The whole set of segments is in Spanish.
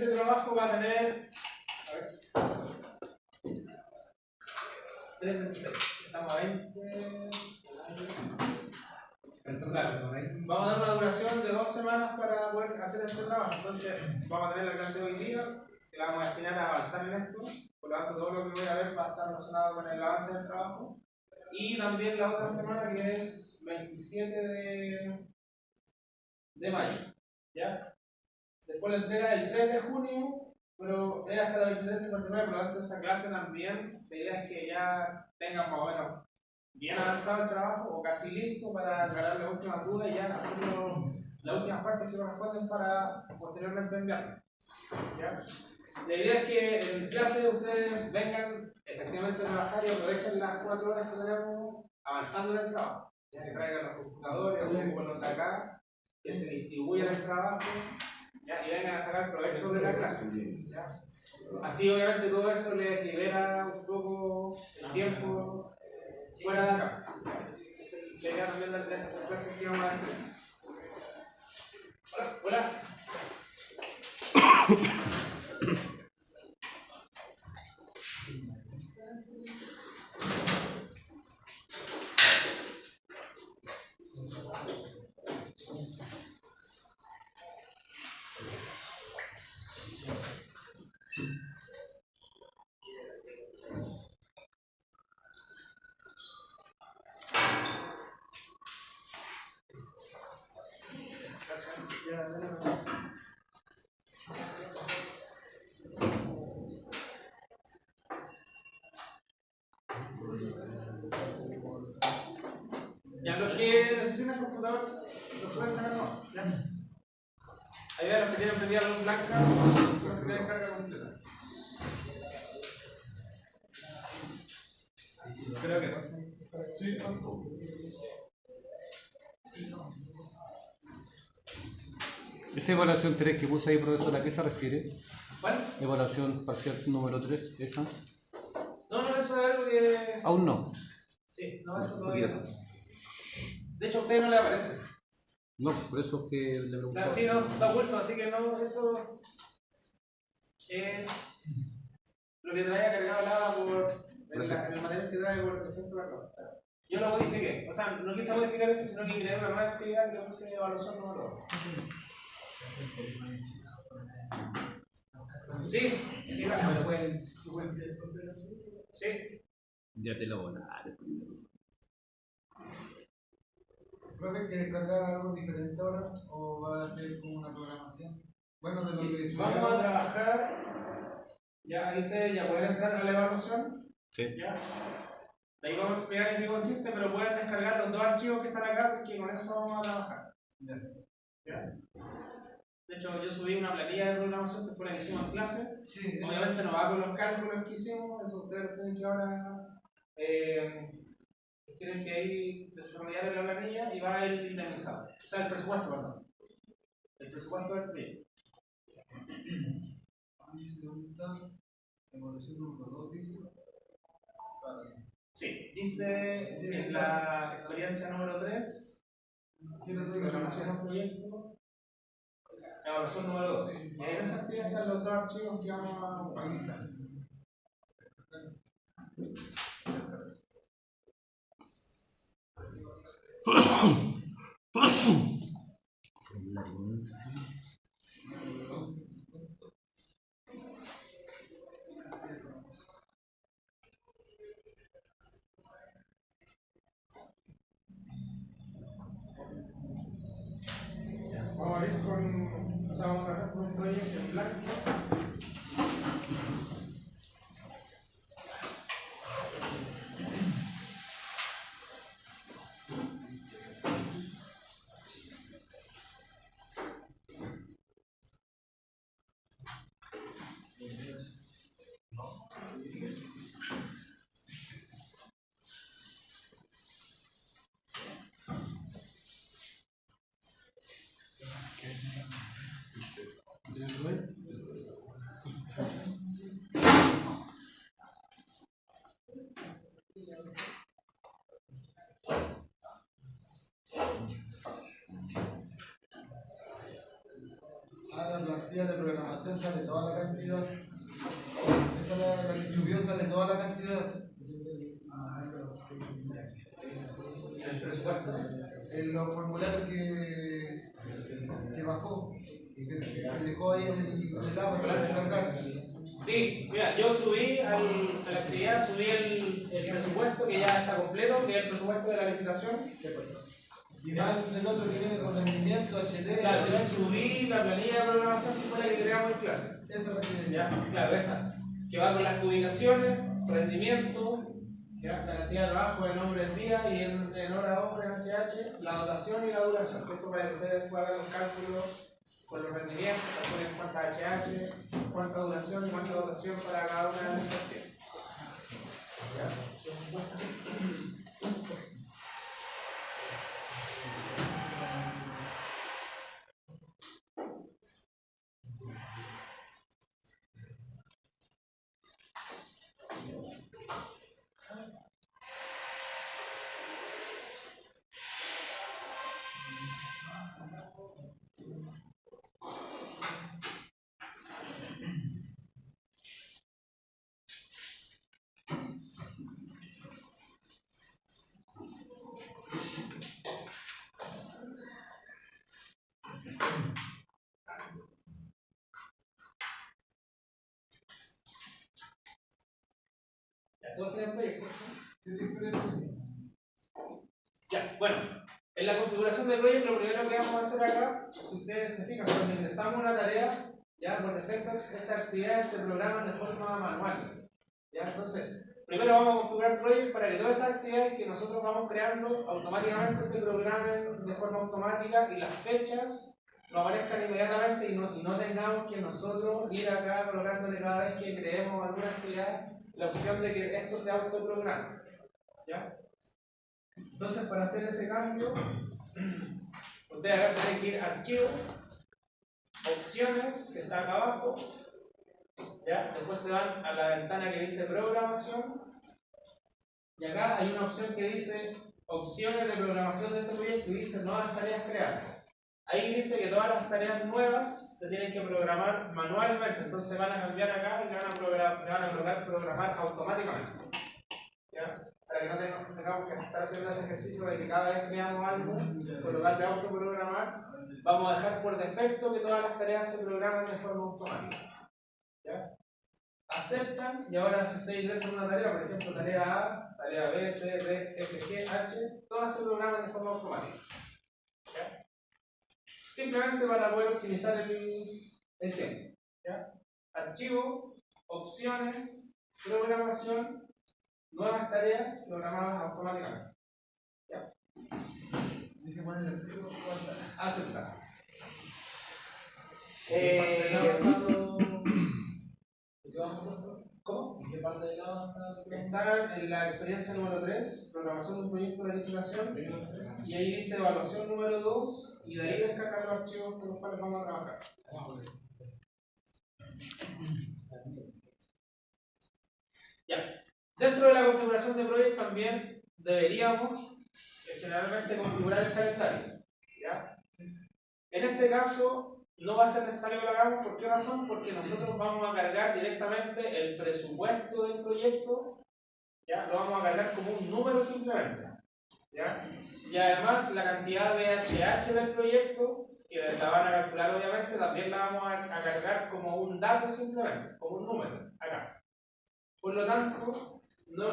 ese trabajo va a tener, a ver, 3:26, estamos a 20. Claro, vamos a dar una duración de 2 semanas para poder hacer este trabajo. Entonces, vamos a tener la clase de hoy día, que la vamos a destinar a avanzar en esto. Por lo tanto, todo lo que voy a ver va a estar relacionado con el avance del trabajo. Y también la otra semana, que es 27 de mayo. ¿Ya? Después la entrega el 3 de junio, pero es hasta la 23:59, por lo tanto, esa clase también, la idea es que ya tengan más o menos bien avanzado el trabajo o casi listo para aclarar las últimas dudas y ya hacer las últimas partes que corresponden para posteriormente enviarlo. ¿Ya? La idea es que en clase ustedes vengan efectivamente a trabajar y aprovechen las 4 horas que tenemos avanzando en el trabajo. Ya que traigan los computadores, con los de acá, que se distribuyan el trabajo, ¿ya? Y vengan a sacar provecho de la clase. ¿Ya? Así obviamente todo eso les libera un poco el tiempo fuera de acá. Esa es la idea también de esta clase que vamos a ver. Hola, hola. Ya, los que necesitan computador, los pueden sacar no. ¿Ya? Ahí a los que tienen prendida la luz blanca, son los que tienen carga completa. Creo que no. Sí, ¿Esa evaluación 3 que puse ahí, profesor, a qué se refiere? ¿Cuál? Evaluación parcial número 3, ¿esa? No, eso es algo que... Aún no. Sí, no, eso todavía no. De hecho, a usted no le aparece. No, por eso es que le preguntaba. Claro, sí, no, está oculto, así que no, eso es lo que traía cargado la por el material que trae por defecto cargado. Yo lo modifiqué, o sea, no quise modificar eso, sino que creé una nueva actividad que le puse evaluación número 2. Sí, sí, claro. Sí. Ya te lo volaré. ¿Profe, que descargar algo diferente ahora o va a ser como una programación? Bueno, de lo Sí, que vamos a trabajar, ya ahí ustedes ya pueden entrar a la evaluación. Sí. ¿Ya? De ahí vamos a explicar en qué consiste, pero pueden descargar los 2 archivos que están acá porque con eso vamos a trabajar. ¿Ya? De hecho, yo subí una planilla de programación que fue la que hicimos en clase. Sí, obviamente no va con los cálculos que hicimos, eso ustedes tienen que ahora tienen que ir desarrollar en la planilla y va a ir indemnizado. O sea, el presupuesto, perdón. El presupuesto del proyecto. Evaluación número 2 dice. Sí, dice en la experiencia número 3, programación del proyecto, evaluación número 2. Y ahí en esa actividad están los 2 archivos que vamos a ocupar. Vamos a ir con, o sea, vamos a trabajar con un proyecto en blanco. la plantilla de programación sale toda la cantidad. Esa es la que subió, sale toda la cantidad. ¿El presupuesto? En los formularios que bajó, que dejó ahí en el lado para descargar. Sí, mira, yo subí a la actividad, subí el presupuesto que ya está completo, que es el presupuesto de la licitación. Y mal el otro que viene con rendimiento, HD, Claro, yo HH. subí la planilla de programación que fue la que creamos en clase. Esa es la que Ya, claro, esa. Que va con las ubicaciones, rendimiento, ya, la cantidad de trabajo en hombres día y en hora hombre en HH, la dotación y la duración. Esto para que ustedes puedan hacer los cálculos con los rendimientos, calculen cuánta HH, cuánta duración y cuánta dotación para cada una de las cuestiones. ¿Todos tienen proyectos? Ya, bueno, en la configuración del proyecto lo primero que vamos a hacer acá, si ustedes se fijan, cuando ingresamos una tarea, ya por defecto estas actividades se programan de forma manual. Ya, entonces, primero vamos a configurar el proyecto para que todas esas actividades que nosotros vamos creando automáticamente se programen de forma automática y las fechas no aparezcan inmediatamente y no tengamos que nosotros ir acá colocándole cada vez que creemos alguna actividad la opción de que esto se autoprograme. ¿Ya? Entonces, para hacer ese cambio, ustedes acá se tienen que ir a archivo, opciones, que está acá abajo, ¿ya? Después se van a la ventana que dice programación, y acá hay una opción que dice opciones de programación de este proyecto y dice nuevas tareas creadas. Ahí dice que todas las tareas nuevas se tienen que programar manualmente, entonces van a cambiar acá y le van a lograr programar automáticamente. ¿Ya? Para que no tengamos que estar haciendo ese ejercicio de que cada vez creamos algo, colocarle autoprogramar, vamos a dejar por defecto que todas las tareas se programen de forma automática. ¿Ya? Aceptan y ahora si ustedes ingresan una tarea, por ejemplo tarea A, tarea B, C, D, F, G, H, todas se programan de forma automática. ¿Ya? Simplemente para poder optimizar el tiempo. ¿Ya? Archivo, opciones, programación, nuevas tareas programadas automáticamente. ¿Ya? Dice poner el archivo, Aceptar. ¿Cómo? ¿En qué parte de lado Está en la experiencia número 3, programación de un proyecto de licitación, y ahí dice evaluación número 2, y de ahí descargar los archivos con los cuales vamos a trabajar. Ya. Dentro de la configuración de proyecto también deberíamos generalmente configurar el calendario. ¿Ya? En este caso no va a ser necesario que lo hagamos. ¿Por qué razón? Porque nosotros vamos a cargar directamente el presupuesto del proyecto, ¿ya? Lo vamos a cargar como un número simplemente, ¿ya? Y además la cantidad de HH del proyecto, que la van a calcular obviamente, también la vamos a cargar como un dato simplemente, como un número, acá. Por lo tanto,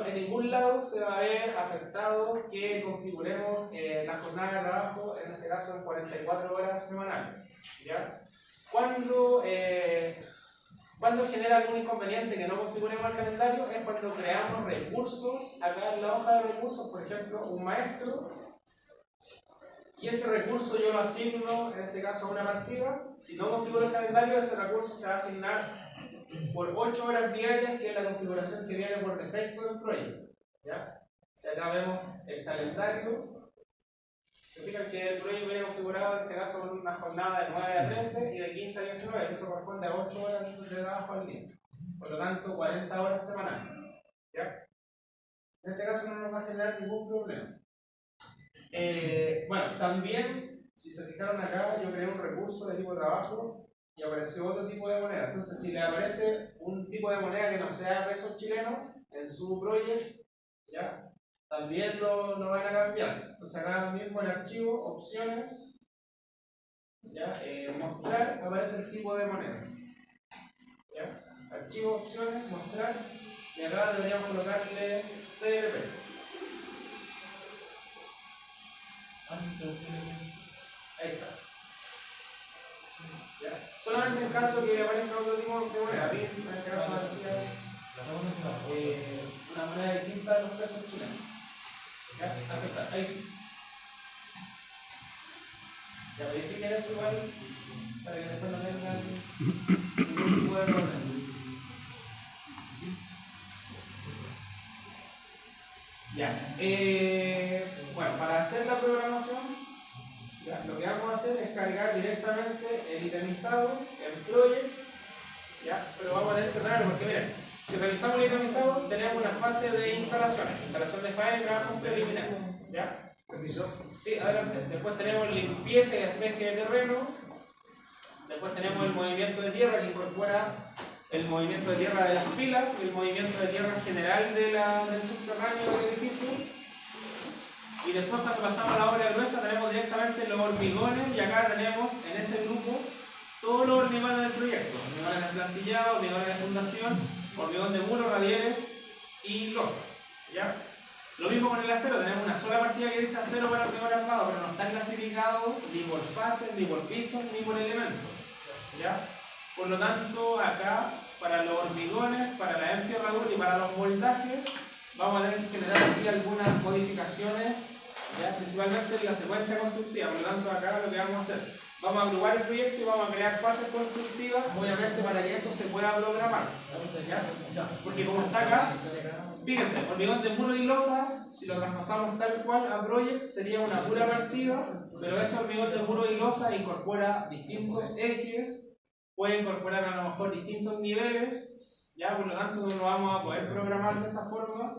en ningún lado se va a ver afectado que configuremos la jornada de trabajo, en este caso en 44 horas semanales. ¿Ya? Cuando genera algún inconveniente que no configuremos el calendario es cuando creamos recursos acá en la hoja de recursos, por ejemplo, un maestro, y ese recurso yo lo asigno, en este caso a una partida. Si no configuro el calendario, ese recurso se va a asignar por 8 horas diarias, que es la configuración que viene por defecto del proyecto. ¿Ya? Si acá vemos el calendario, se fijan que el proyecto viene configurado en este caso con una jornada de 9 a 13 y de 15 a 19, que eso corresponde a 8 horas de trabajo al día. Por lo tanto, 40 horas semanales. ¿Ya? En este caso no nos va a generar ningún problema. Bueno, también, si se fijaron acá, yo creé un recurso de tipo trabajo y apareció otro tipo de moneda. Entonces, si le aparece un tipo de moneda que no sea pesos chilenos en su proyecto, ¿ya? También lo van a cambiar. Entonces, acá mismo en archivo, opciones, ¿ya? Mostrar, aparece el tipo de moneda. ¿Ya? Archivo, opciones, mostrar, y acá deberíamos colocarle CLP. Ahí está. ¿Ya? Solamente en caso que aparezca otro tipo de moneda, bien, en este caso aparecía una moneda distinta a los pesos chilenos. ¿Ya? Aceptar, ahí sí. Ya verifiquen eso igual para que después no tengan ningún tipo de problema. Ya. Bueno, para hacer la programación, ya, lo que vamos a hacer es cargar directamente el itemizado, el project, ya, pero vamos a tener que traerlo porque miren, si revisamos el itemizado tenemos una fase de instalación de file y trabajos preliminares, ¿ya? ¿Permiso? Sí, adelante. Después tenemos limpieza y despeje de terreno. Después tenemos el movimiento de tierra que incorpora el movimiento de tierra de las pilas y el movimiento de tierra general del subterráneo del edificio. Y después cuando pasamos a la obra gruesa tenemos directamente los hormigones y acá tenemos en ese grupo todos los hormigones del proyecto. Hormigones de plantillado, hormigones de fundación, hormigón de muro, radieles y losas. ¿Ya? Lo mismo con el acero, tenemos una sola partida que dice acero para hormigón armado, pero no está clasificado ni por fase, ni por piso, ni por elemento. ¿Ya? Por lo tanto, acá, para los hormigones, para la enfierradura y para los moldajes, vamos a tener que generar aquí algunas modificaciones, ¿ya? Principalmente en la secuencia constructiva. Por lo tanto, acá lo que vamos a hacer, vamos a agrupar el proyecto y vamos a crear fases constructivas, obviamente para que eso se pueda programar. ¿Ya? Porque como está acá, fíjense, hormigón de muro y losa, si lo traspasamos tal cual a project, sería una pura partida, pero ese hormigón de muro y losa incorpora distintos ejes, puede incorporar a lo mejor distintos niveles, ya por lo tanto no lo vamos a poder programar de esa forma,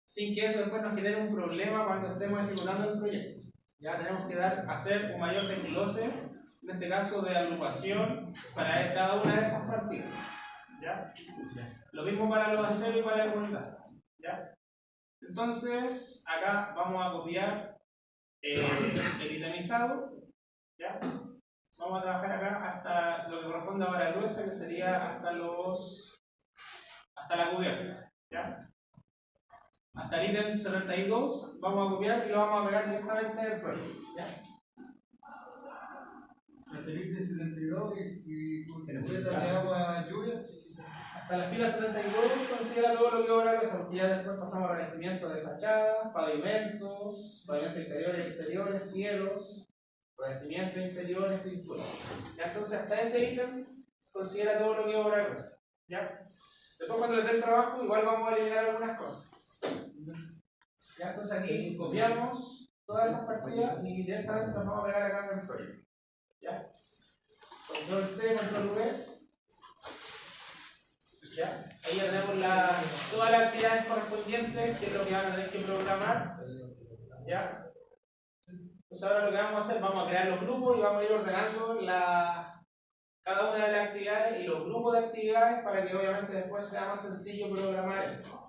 sin que eso después nos genere un problema cuando estemos ejecutando el proyecto. Ya tenemos que hacer un mayor desglose, en este caso de agrupación, para cada una de esas partidas. ¿Ya? Lo mismo para los aceros y para el moldaje. ¿Ya? Entonces, acá vamos a copiar el itemizado. ¿Ya? Vamos a trabajar acá hasta lo que corresponde a vara gruesa, que sería hasta la cubierta. ¿Ya? Hasta el ítem 72 vamos a copiar y lo vamos a pegar directamente en el proyecto. ¿Ya? Hasta el ítem 62 y cubierta de agua lluvia. Hasta la fila 72 considera todo lo que obra gruesa, porque ya después pasamos a revestimiento de fachadas, pavimentos interiores y exteriores, cielos, revestimientos interiores, pintura. ¿Ya? Entonces hasta ese ítem considera todo lo que obra gruesa. ¿Ya? Después cuando les dé el trabajo igual vamos a eliminar algunas cosas. ¿Ya? Entonces aquí copiamos todas esas partidas y directamente las vamos a pegar acá en el proyecto. ¿Ya? Control C, control V. ¿Ya? Ahí ya tenemos todas las actividades correspondientes, que es lo que van a tener que programar. ¿Ya? Entonces ahora lo que vamos a hacer, vamos a crear los grupos y vamos a ir ordenando cada una de las actividades y los grupos de actividades para que obviamente después sea más sencillo programar esto.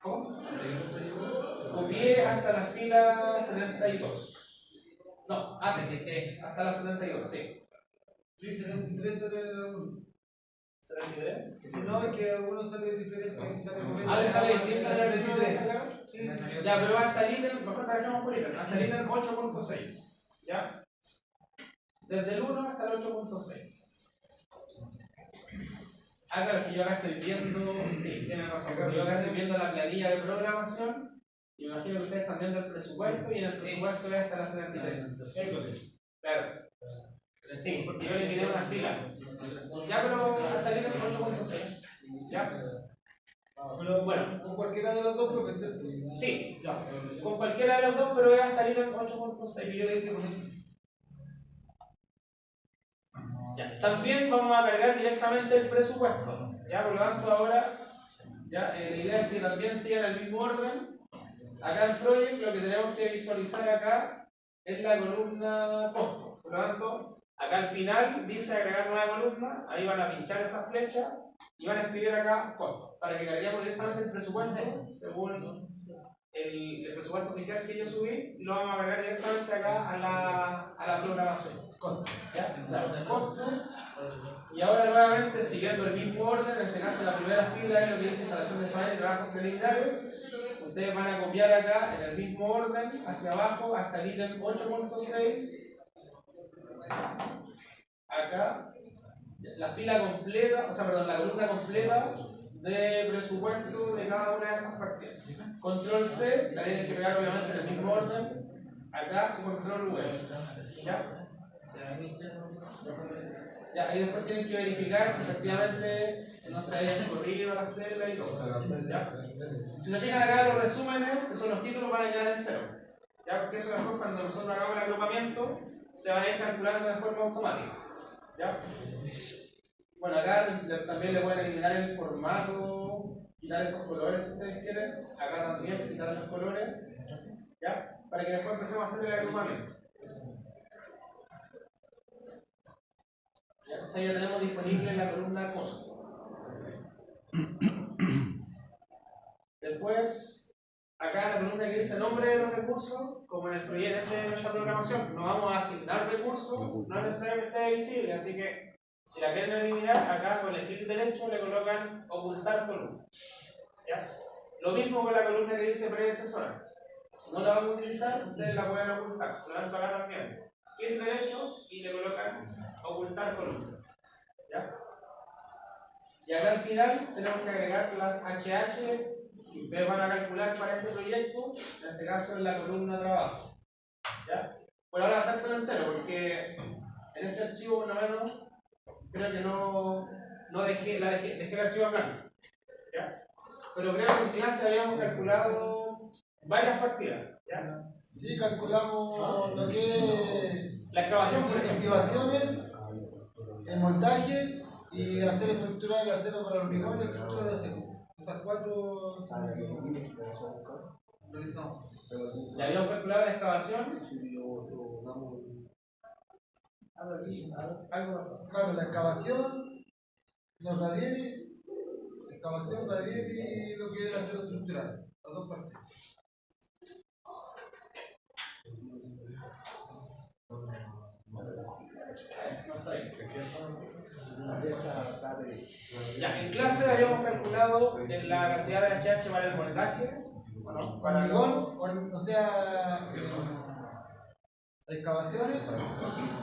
¿Cómo? Copié hasta la fila 72. No, 73. Hasta la 72, sí. Sí, 73 sale de uno. ¿73? Si no, es que algunos salen diferentes. Sale distinto de la 73. Sí. Ya, pero hasta el ítem, mejor trabajamos por ítem, hasta el ítem 8.6. ¿Ya? Desde el 1 hasta el 8.6. Claro, que yo acá estoy viendo, sí, tienen razón, porque yo acá estoy viendo la planilla de programación y me imagino que ustedes están viendo el presupuesto y en el presupuesto es hasta la 73. Claro. Sí, porque yo eliminé una fila. Ya, pero hasta el ítem 8.6. ¿Ya? Pero bueno, con cualquiera de las dos puede ser. Sí, ya. Con cualquiera de las dos, pero es hasta el ítem 8.6. Y yo le hice con eso. Ya. También vamos a cargar directamente el presupuesto. Ya, por lo tanto, ahora ya, la idea es que también sigan el mismo orden. Acá en Project lo que tenemos que visualizar acá en la columna costo. Por lo tanto, acá al final dice agregar nueva columna, ahí van a pinchar esa flecha y van a escribir acá costo, para que carguemos directamente el presupuesto según el presupuesto oficial que yo subí y lo vamos a agregar directamente acá a la programación. Costo. ¿Ya? Claro, costo. Y ahora nuevamente, siguiendo el mismo orden, en este caso la primera fila es lo que dice instalación de faena y trabajos preliminares. Ustedes van a copiar acá en el mismo orden, hacia abajo, hasta el ítem 8.6. Acá, la fila completa, o sea, perdón, la columna completa de presupuesto de cada una de esas partidas. Control C, la tienen que pegar obviamente en el mismo orden. Acá, control V. ¿Ya? Ya, y después tienen que verificar que efectivamente no se hayan corrido la celda y todo. ¿Ya? Si se fijan acá los resúmenes, que son los títulos, van a quedar en cero. ¿Ya? Porque eso después cuando nosotros hagamos el agrupamiento se van a ir calculando de forma automática. ¿Ya? Bueno, acá también le pueden eliminar el formato, quitar esos colores si ustedes quieren. Acá también quitar los colores. ¿Ya? Para que después empecemos a hacer el agrupamiento. Entonces ya tenemos disponible la columna costo. Después, acá la columna que dice nombre de los recursos, como en el proyecto de nuestra programación, no vamos a asignar recursos, no es necesario que esté visible, así que si la quieren eliminar, acá con el clic derecho le colocan ocultar columna. ¿Ya? Lo mismo con la columna que dice predecesora. Si no la vamos a utilizar, ustedes la pueden ocultar. Por lo tanto, acá también. Clic derecho y le colocan ocultar columna. ¿Ya? Y acá al final tenemos que agregar las HH que ustedes van a calcular para este proyecto, en este caso en la columna trabajo. ¿Ya? Por ahora están en cero porque en este archivo por lo menos creo que no dejé el archivo en blanco. ¿Ya? Pero creo que en clase habíamos calculado varias partidas. ¿Ya? Sí, calculamos lo que es la excavación, por ejemplo. activaciones, montajes y acero estructural, el acero para el hormigón y la estructura de acero. Esas cuatro realizamos. ¿Ya habíamos calculado la excavación? Algo pasó. Claro, la excavación, los radienes, excavación, radier y lo que es el acero estructural. Las dos partes. Ya, en clase habíamos calculado la cantidad de HH para el moldaje. Bueno, para hormigón, o sea, excavaciones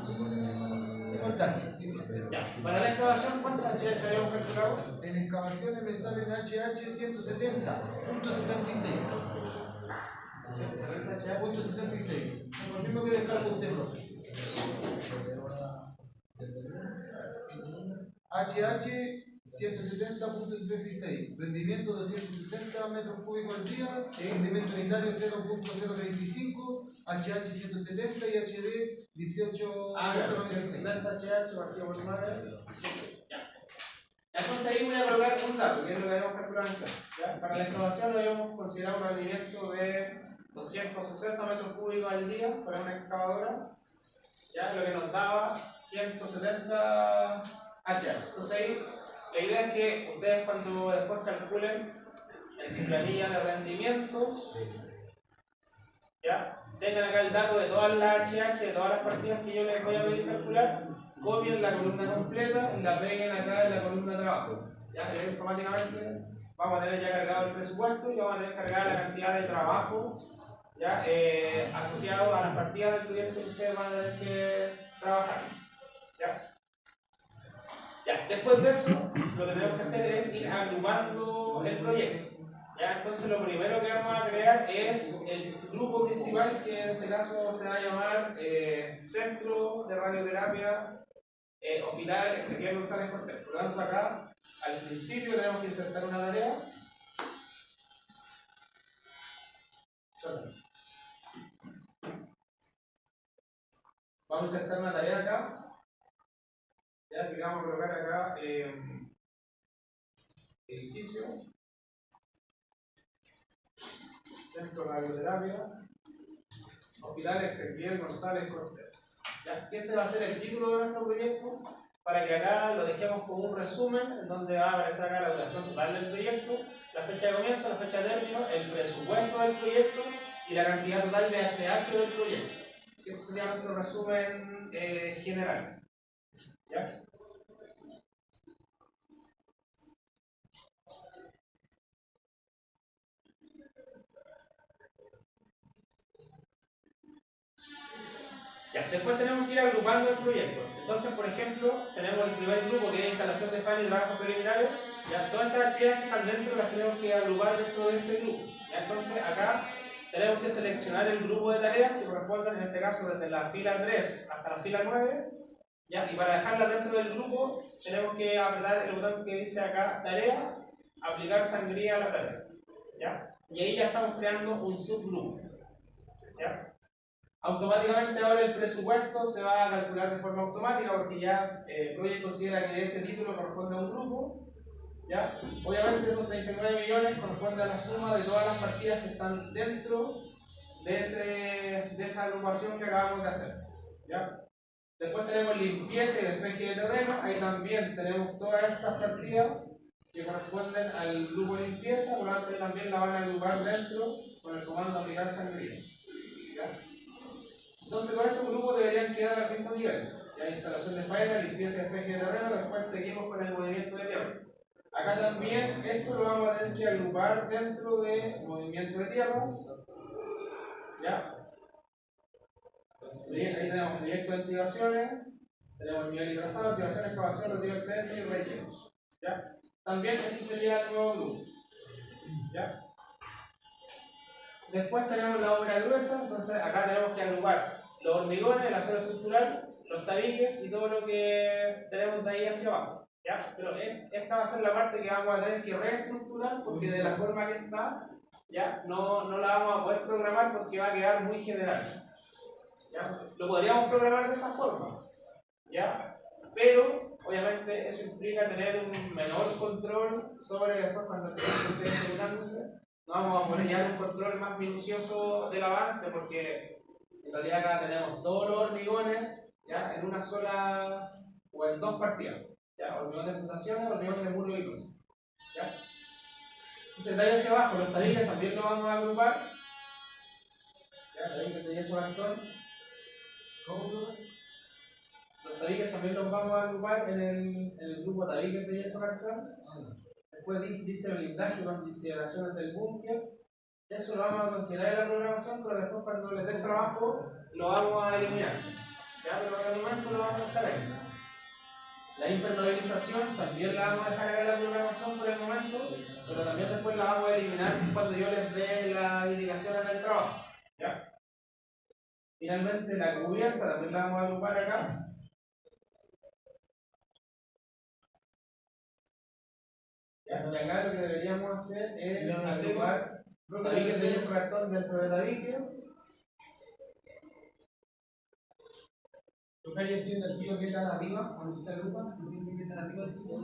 y montaje. ¿Sí? Ya, para la excavación, ¿cuántas HH habíamos calculado? En excavaciones me salen HH 170.66. 170 HH. Punto 66. Lo mismo que descargo usted, profe. HH 170.76. Rendimiento 260 metros cúbicos al día. Sí. Rendimiento unitario 0.035. HH 170 y HD 18.96. 170 HH partido por 9. Ya. Entonces ahí voy a colocar un dato, que es lo que habíamos calculado en clase. ¿Ya? Para la excavación lo habíamos considerado un rendimiento de 260 metros cúbicos al día para una excavadora, ya lo que nos daba 170 HH. Entonces ahí la idea es que ustedes cuando después calculen en su planilla de rendimientos, ya tengan acá el dato de todas las HH, de todas las partidas que yo les voy a pedir calcular, copien la columna completa y la peguen acá en la columna de trabajo. Ya automáticamente vamos a tener ya cargado el presupuesto y vamos a tener cargada la cantidad de trabajo ya asociado a las partidas del proyecto que ustedes van a tener que trabajar. ¿Ya? Ya, después de eso, lo que tenemos que hacer es ir agrupando el proyecto. ¿Ya? Entonces, lo primero que vamos a crear es el grupo principal, que en este caso se va a llamar Centro de Radioterapia Hospital Ezequiel González Cortés. Por lo tanto, acá al principio tenemos que insertar una tarea. Vamos a insertar una tarea acá. Ya que vamos a colocar acá edificio, Centro de Radioterapia, Hospital Ezequiel González Cortés. ¿Ya? Ese va a ser el título de nuestro proyecto, para que acá lo dejemos como un resumen, en donde va a aparecer acá la duración total del proyecto, la fecha de comienzo, la fecha de término, el presupuesto del proyecto y la cantidad total de HH del proyecto. Ese sería nuestro resumen general. ¿Ya? Ya, después tenemos que ir agrupando el proyecto. Entonces, por ejemplo, tenemos el primer grupo que es instalación de fan y trabajos preliminares. Ya, todas estas actividades que están dentro las tenemos que agrupar dentro de ese grupo. Ya, entonces, acá tenemos que seleccionar el grupo de tareas que corresponden, en este caso, desde la fila 3 hasta la fila 9. ¿Ya? Y para dejarlas dentro del grupo, tenemos que apretar el botón que dice acá tarea, aplicar sangría a la tarea. ¿Ya? Y ahí ya estamos creando un subgrupo. ¿Ya? Automáticamente ahora el presupuesto se va a calcular de forma automática porque ya Project considera que ese título corresponde a un grupo. ¿Ya? Obviamente esos 39 millones corresponden a la suma de todas las partidas que están dentro de esa agrupación que acabamos de hacer. ¿Ya? Después tenemos limpieza y despeje de terreno, ahí también tenemos todas estas partidas que corresponden al grupo de limpieza, por lo tanto también la van a agrupar dentro con el comando aplicar sangría. ¿Ya? Entonces todos estos grupos deberían quedar al mismo nivel. Ya, instalación de faena, limpieza y despeje de terreno, después seguimos con el movimiento de tierra. Acá también esto lo vamos a tener que agrupar dentro de movimiento de tierras. ¿Ya? Ahí tenemos proyecto de activaciones, tenemos el nivel y trazado, activación, excavación, retiro excedente y rellenos. ¿Ya? También ese sería el nuevo grupo. ¿Ya? Después tenemos la obra gruesa, entonces acá tenemos que agrupar los hormigones, el acero estructural, los tabiques y todo lo que tenemos de ahí hacia abajo. ¿Ya? Pero esta va a ser la parte que vamos a tener que reestructurar porque de la forma que está, ya no la vamos a poder programar porque va a quedar muy general. ¿Ya? Lo podríamos programar de esa forma, ¿ya? Pero obviamente eso implica tener un menor control sobre después cuando el proyecto esté ejecutándose. No vamos a poder llevar un control más minucioso del avance porque en realidad acá tenemos todos los hormigones, ¿ya? En una sola o en dos partidas, ¿ya? Hormigón de fundaciones, hormigón de muro y luz, ¿ya? Entonces de ahí hacia abajo los tabiques también lo vamos a agrupar, ¿ya? Tabiques de yeso cartón. Los tabiques también los vamos a agrupar en el grupo tabiques de yeso cartón. Después dice blindaje con consideraciones del búnker. Eso lo vamos a considerar en la programación, pero después cuando les dé el trabajo lo vamos a eliminar. ¿Ya? Pero por el momento lo vamos a dejar ahí. La impermeabilización también la vamos a dejar acá en la programación por el momento, pero también después la vamos a eliminar cuando yo les dé las indicaciones del trabajo. ¿Ya? Finalmente la cubierta también la vamos a agrupar acá. ¿Ya? Y acá lo que deberíamos hacer es agrupar tabiques de yeso cartón dentro de tabiques. ¿Yo entiende el tiro que está arriba cuando usted agrupa? ¿Entiende que está arriba el tiro?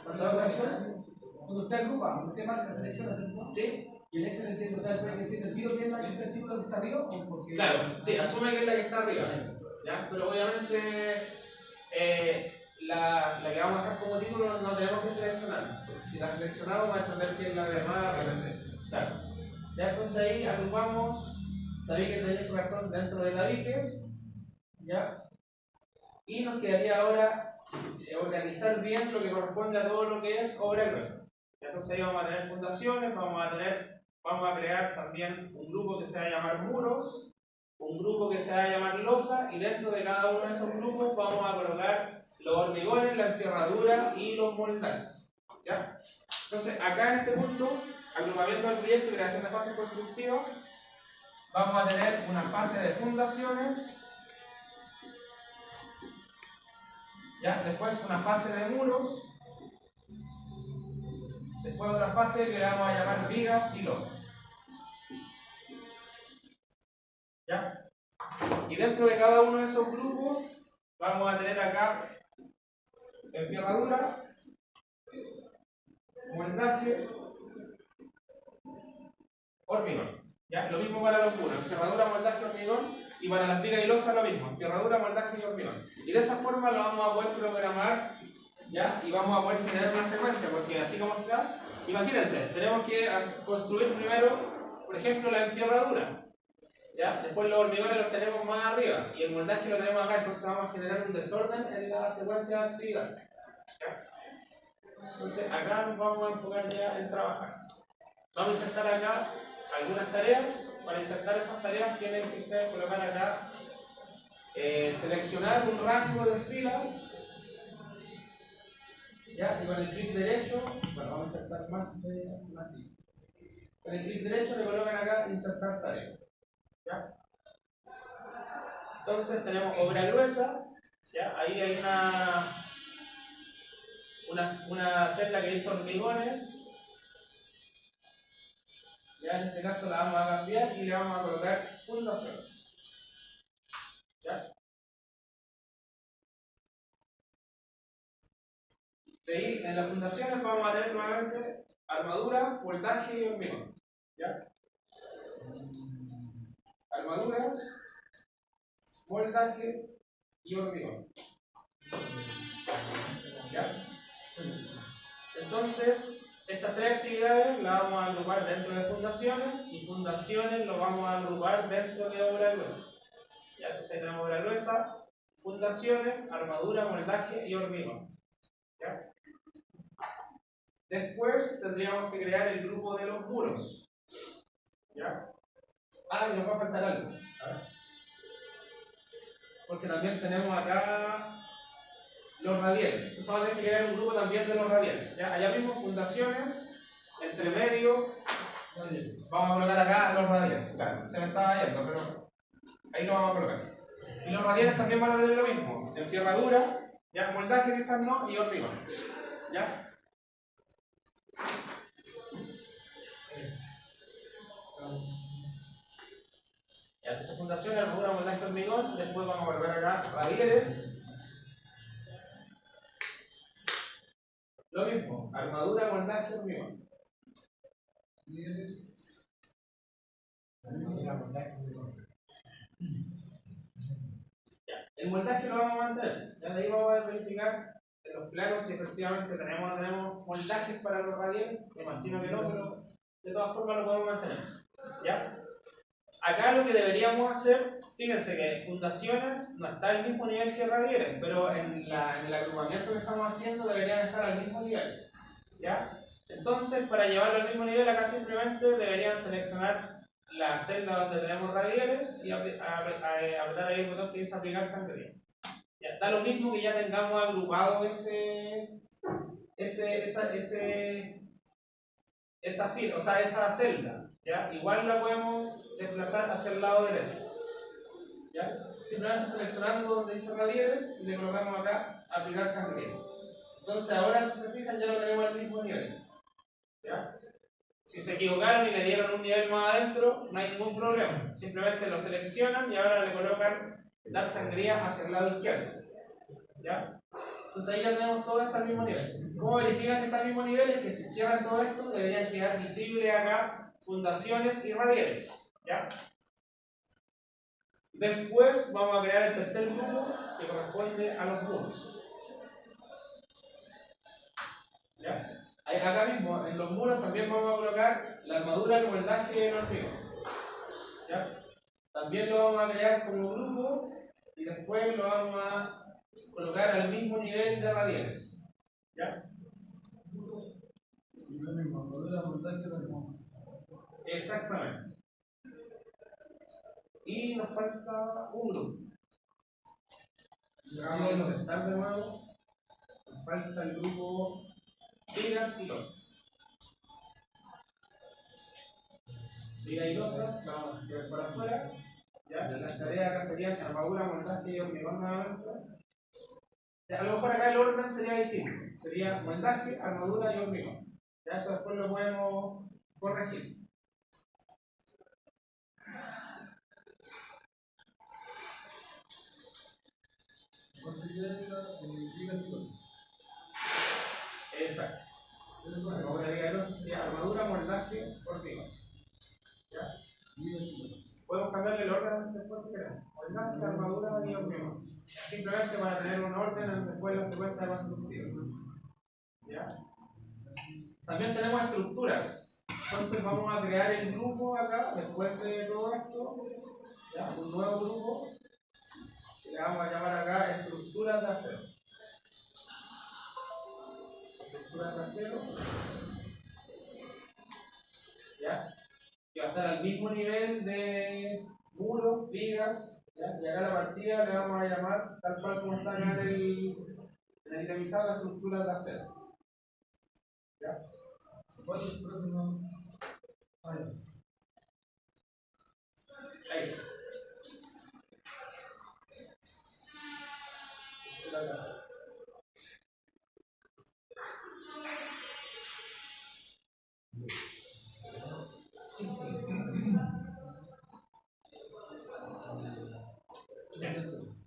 ¿Cuándo hago acción? Cuando usted agrupa, cuando usted marca, selecciona, ¿cierto? Sí. Y el Excel entiende, o sea, entiende el tiro que es el tiro que está arriba o porque. Claro, sí, asume que es la que está arriba. ¿Ya? Pero obviamente la que vamos a dejar como título no tenemos que seleccionar. Porque si la seleccionamos vamos a entender que es la de más. Claro. Ya entonces ahí agrupamos tabiques de yeso cartón dentro de tabiques. ¿Ya? Y nos quedaría ahora organizar bien lo que corresponde a todo lo que es obra gruesa. Entonces ahí vamos a tener fundaciones, vamos a crear también un grupo que se va a llamar muros, un grupo que se va a llamar losa, y dentro de cada uno de esos grupos vamos a colocar los hormigones, la enferradura y los moldajes. ¿Ya? Entonces acá en este punto, agrupamiento del proyecto y creación de fases constructivas, vamos a tener una fase de fundaciones. ¿Ya? Después una fase de muros, después otra fase que le vamos a llamar vigas y losas. ¿Ya? Y dentro de cada uno de esos grupos vamos a tener acá enferradura, moldaje, hormigón. ¿Ya? Lo mismo para los muros, encerradura, moldaje, hormigón, y para las vigas y losas lo mismo, encerradura, moldaje y hormigón. Y de esa forma lo vamos a poder programar, ¿ya? Y vamos a poder generar una secuencia, porque así como está, imagínense, tenemos que construir primero, por ejemplo, la encerradura, ¿ya? Después los hormigones los tenemos más arriba, y el moldaje lo tenemos acá, entonces vamos a generar un desorden en la secuencia de actividad. ¿Ya? Entonces acá nos vamos a enfocar ya en trabajar. Vamos a insertar acá algunas tareas. Para insertar esas tareas tienen que ustedes colocar acá, seleccionar un rango de filas, ¿ya? Y con el clic derecho, bueno, vamos a insertar más clic. Con el clic derecho le colocan acá insertar tarea, ¿ya? Entonces tenemos obra gruesa, ¿ya? Ahí hay una celda que dice hormigones. Ya en este caso la vamos a cambiar y le vamos a colocar fundaciones. ¿Ya? De ahí en las fundaciones vamos a tener nuevamente armadura, moldaje y hormigón. ¿Ya? Armaduras, moldaje y hormigón. ¿Ya? Entonces, estas tres actividades las vamos a agrupar dentro de fundaciones y fundaciones lo vamos a agrupar dentro de obra gruesa. ¿Ya? Entonces ahí tenemos obra gruesa, fundaciones, armadura, moldaje y hormigón. ¿Ya? Después tendríamos que crear el grupo de los muros. ¿Ya? Ah, y nos va a faltar algo. Porque también tenemos acá los radiales. Entonces vamos a tener que crear un grupo también de los radiales. ¿Ya? Allá mismo fundaciones, entre medio, vamos a colocar acá los radiales. Claro, se me estaba yendo, pero ahí lo vamos a colocar. Y los radiales también van a tener lo mismo. Encerradura, ¿ya? Moldaje quizás no, y hormigón. ¿Ya? Ya, entonces fundación, armadura, moldaje, hormigón. Después vamos a volver acá radiales. Lo mismo, armadura, moldaje, hormigón. Ya, el moldaje lo vamos a mantener. Ya de ahí vamos a verificar en los planos si efectivamente tenemos o no tenemos moldajes para los radiales. Me imagino que no, pero de todas formas lo podemos mantener. ¿Ya? Acá lo que deberíamos hacer, fíjense que fundaciones no está al mismo nivel que radiales, pero en el agrupamiento que estamos haciendo deberían estar al mismo nivel. ¿Ya? Entonces, para llevarlo al mismo nivel, acá simplemente deberían seleccionar la celda donde tenemos radiales y apretar ahí el botón que dice aplicar sangría. Ya, da lo mismo que ya tengamos agrupado esa fila, o sea, esa celda. ¿Ya? Igual la podemos desplazar hacia el lado derecho. ¿Ya? Simplemente seleccionando donde dice radiales y le colocamos acá aplicar sangría. Entonces ahora si se fijan ya lo tenemos al mismo nivel. ¿Ya? Si se equivocaron y le dieron un nivel más adentro, no hay ningún problema. Simplemente lo seleccionan y ahora le colocan dar sangría hacia el lado izquierdo. ¿Ya? Entonces ahí ya tenemos todo esto al mismo nivel. ¿Cómo verifican que está al mismo nivel? Es que si cierran todo esto, deberían quedar visibles acá fundaciones y radiales. ¿Ya? Después vamos a crear el tercer grupo que corresponde a los muros. ¿Ya? Acá mismo, en los muros también vamos a colocar la armadura, el moldaje y el hormigón. ¿Ya? También lo vamos a crear como grupo y después lo vamos a colocar al mismo nivel de radiales. ¿Ya? Y lo mismo, armadura, moldaje, hormigón. Exactamente. Y nos falta un grupo. Vamos a insertar de nuevo. Nos falta el grupo vigas y losas. Vigas y losas, vamos a quedar por afuera. ¿Ya? Las tareas acá serían armadura, moldaje y hormigón nuevamente. Ya, a lo mejor acá el orden sería distinto. Sería moldaje, armadura y hormigón. Ya eso después lo podemos corregir. ¿Cuál sería esa? Vigas y losas. Exacto. La obra de vigas y losas sería armadura, moldaje, hormigón. ¿Ya? Podemos cambiarle el orden después si queremos. Moldaje, armadura y hormigón. Simplemente para tener un orden después de la secuencia constructiva. ¿Ya? También tenemos estructuras. Entonces vamos a crear el grupo acá, después de todo esto, ¿ya? Un nuevo grupo que le vamos a llamar acá estructuras de acero. Estructuras de acero, ¿ya? Que va a estar al mismo nivel de muros, vigas, ¿ya? Y acá la partida le vamos a llamar, tal cual como está acá en el itemizado, estructuras de acero. ¿Ya? ¿Cuál es el próximo? Ah, ya. Ahí está. Estructuras de acero.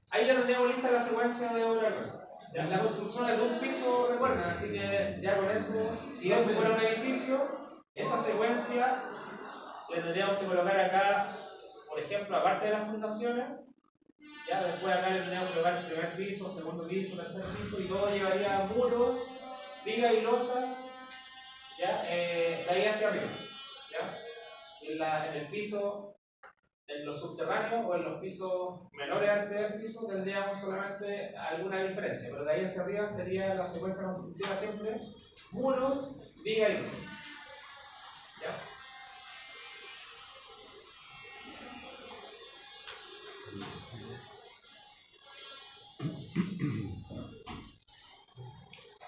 Ahí ya tendríamos lista la secuencia de obra gruesa. La construcción es de un piso, recuerden, así que ya con eso, si esto fuera un edificio, esa secuencia le tendríamos que colocar acá, por ejemplo, aparte de las fundaciones, ya después acá le tendríamos que colocar el primer piso, segundo piso, tercer piso, y todo llevaría muros, vigas y losas, ya, de ahí hacia arriba. ¿Ya? En el piso, en los subterráneos o en los pisos menores al primer piso tendríamos solamente alguna diferencia, pero de ahí hacia arriba sería la secuencia constructiva siempre muros, vigas y losas. ¿Ya?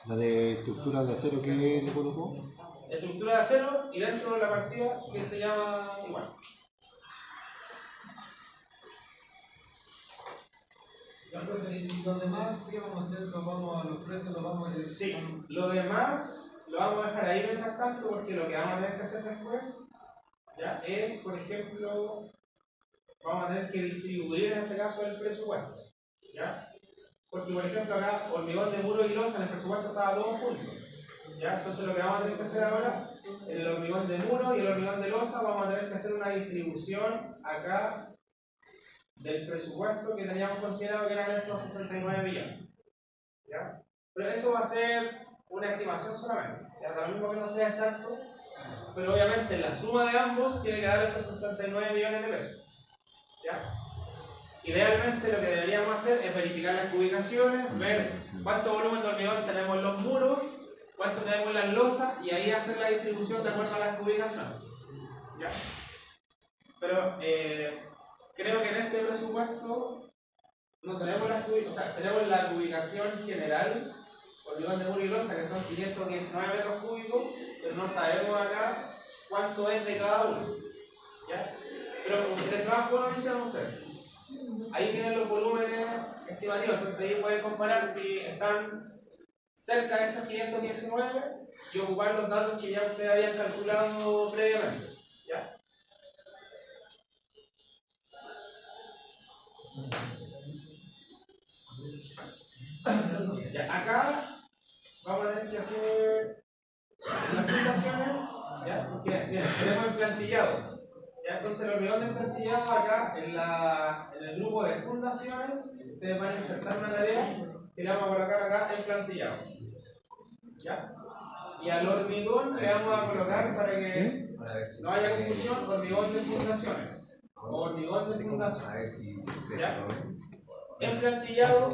La de estructura de acero que le colocó. Estructura de acero y dentro de la partida que se llama igual. Ya, profe, y los demás, ¿qué vamos a hacer? ¿Los vamos a los precios? ¿Los vamos a.? Sí, lo demás lo vamos a dejar ahí mientras tanto porque lo que vamos a tener que hacer después, ¿ya? Es, por ejemplo, vamos a tener que distribuir en este caso el presupuesto, ¿ya? Porque, por ejemplo, acá hormigón de muro y losa en el presupuesto estaba todo junto, ¿ya? Entonces lo que vamos a tener que hacer ahora, en el hormigón de muro y el hormigón de losa, vamos a tener que hacer una distribución acá del presupuesto que teníamos considerado que eran esos 69 millones, ¿ya? Pero eso va a ser una estimación solamente, ¿ya? Lo mismo que no sea exacto, pero obviamente la suma de ambos tiene que dar esos 69 millones de pesos, ¿ya? Idealmente lo que deberíamos hacer es verificar las ubicaciones, ver cuánto volumen de hormigón tenemos en los muros, cuánto tenemos en las losas y ahí hacer la distribución de acuerdo a las ubicaciones, ¿ya? Pero creo que en este presupuesto no tenemos las ubicaciones, o sea, tenemos la ubicación general, hormigón de muro y losa, que son 519 metros cúbicos, pero no sabemos acá cuánto es de cada uno, ¿ya? Pero el trabajo lo hicieron ustedes. Ahí tienen los volúmenes estimativos, entonces ahí pueden comparar si están cerca de estos 519 y ocupar los datos que ya ustedes habían calculado previamente, ¿ya? Ya, acá vamos a tener que hacer las fundaciones, ¿ya? Porque bien, tenemos el plantillado, ¿ya? Entonces el hormigón del plantillado acá en el grupo de fundaciones, ustedes van a insertar una tarea que le vamos a colocar acá el plantillado, ¿ya? Y al hormigón le vamos a colocar para que no haya confusión, hormigón de fundaciones o hormigón de fundaciones, ¿ya? En plantillado,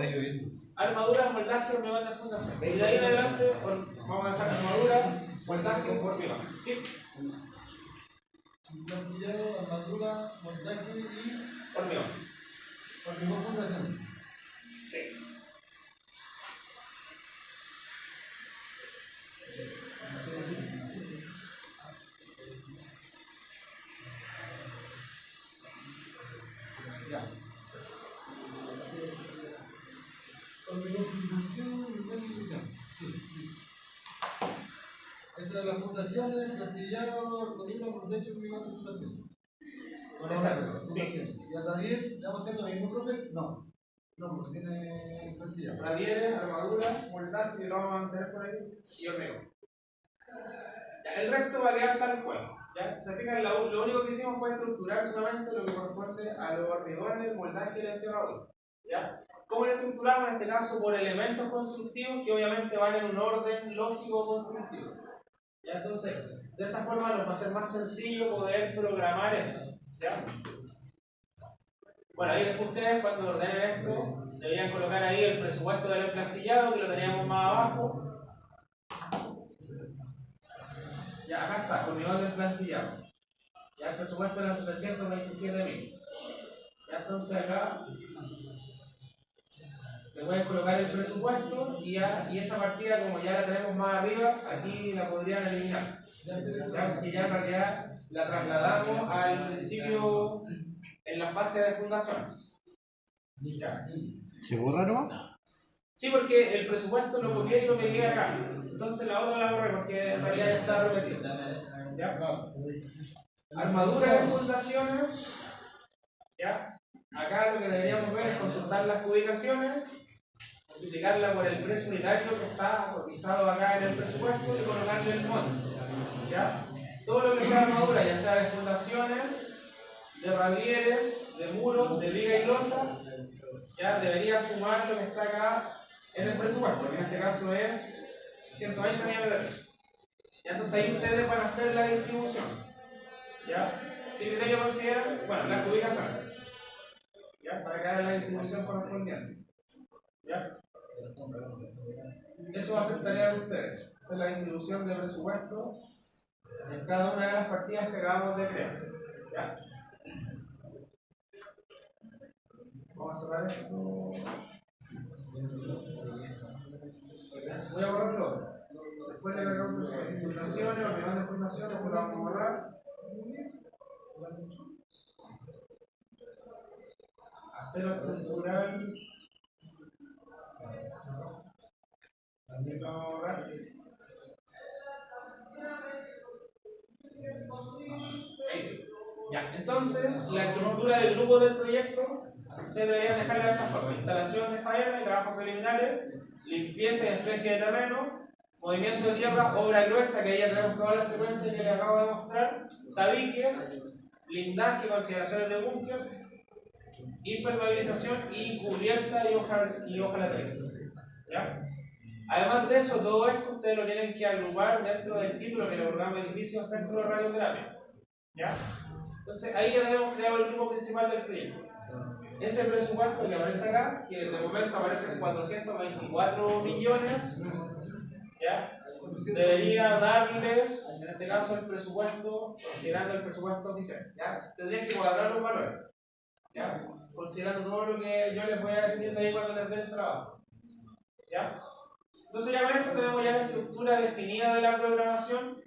armadura, moldaje, hormigón de fundación. Y de ahí en adelante vamos a dejar armadura, moldaje, hormigón. ¿Sí? Plantillado, armadura, montaje y. Hormigón. Hormigón fundación. Sí. Ya. Hormigón fundación, ya. Sí. Esa es la fundación del plantillado, armadura, montaje y hormigón de fundación. Exacto. Sí. ¿Y al radier le vamos a hacer lo mismo, profe? No. No, porque tiene plantilla. Radieres, armadura, moldaje, que lo vamos a mantener por ahí, y hormigón. Ya, el resto va a quedar tal cual. ¿Ya? Se fijan, lo único que hicimos fue estructurar solamente lo que corresponde a los hormigones, el moldaje y la enferradura. ¿Ya? ¿Cómo lo estructuramos? En este caso por elementos constructivos que obviamente van en un orden lógico constructivo. ¿Ya? Entonces, de esa forma nos va a ser más sencillo poder programar esto. ¿Ya? Bueno, ahí después ustedes cuando ordenen esto deberían colocar ahí el presupuesto del emplastillado, que lo teníamos más abajo. Ya, acá está, hormigón de emplastillado. Ya el presupuesto era 727.000. Ya entonces acá le pueden colocar el presupuesto y esa partida, como ya la tenemos más arriba, aquí la podrían eliminar. Ya que ya en realidad la trasladamos al principio en la fase de fundaciones. Ya. ¿Se borra no? Sí, porque el presupuesto lo copié y lo pegué acá. Entonces la otra la borré porque en realidad ya está repetido. ¿Ya? Armadura de fundaciones. ¿Ya? Acá lo que deberíamos ver es consultar las ubicaciones, multiplicarla por el precio unitario que está cotizado acá en el presupuesto y colocarle el monto. ¿Ya? Todo lo que sea armadura, ya sea de fundaciones, de radieres, de muros, de viga y losa, ya debería sumar lo que está acá en el presupuesto, que en este caso es 120 millones de pesos. ¿Ya? Entonces ahí ustedes van a hacer la distribución. ¿Ya? ¿Qué criterio consideran? Bueno, las ubicaciones. ¿Ya? Para que hagan la distribución correspondiente. ¿Ya? Eso va a ser tarea de ustedes. Hacer la distribución de presupuesto en cada una de las partidas que acabamos de crear. ¿Ya? Vamos a cerrar esto. Voy a borrar lo otro. Después le agregamos fundaciones, hormigón de fundaciones, después lo vamos a borrar. Acero estructural. También lo vamos a borrar. Ahí sí. Ya, entonces la estructura del grupo del proyecto, ustedes deberían dejarla de esta forma: instalación de faena y trabajos preliminares, limpieza y despeje de terreno, movimiento de tierra, obra gruesa, que ahí ya tenemos toda la secuencia que les acabo de mostrar, tabiques, blindaje, consideraciones de búnker, impermeabilización y cubierta y hojalatría. ¿Ya? Además de eso, todo esto ustedes lo tienen que agrupar dentro del título que le otorgamos edificio Centro de Radioterapia. ¿Ya? Entonces ahí ya tenemos creado el grupo principal del proyecto. Ese presupuesto que aparece acá, que de momento aparece en 424 millones, ¿ya? Debería darles, en este caso, el presupuesto, considerando el presupuesto oficial. ¿Ya? Tendrían que cuadrar los valores, ¿ya? Considerando todo lo que yo les voy a definir de ahí cuando les dé el trabajo. ¿Ya? Entonces ya con esto tenemos ya la estructura definida de la programación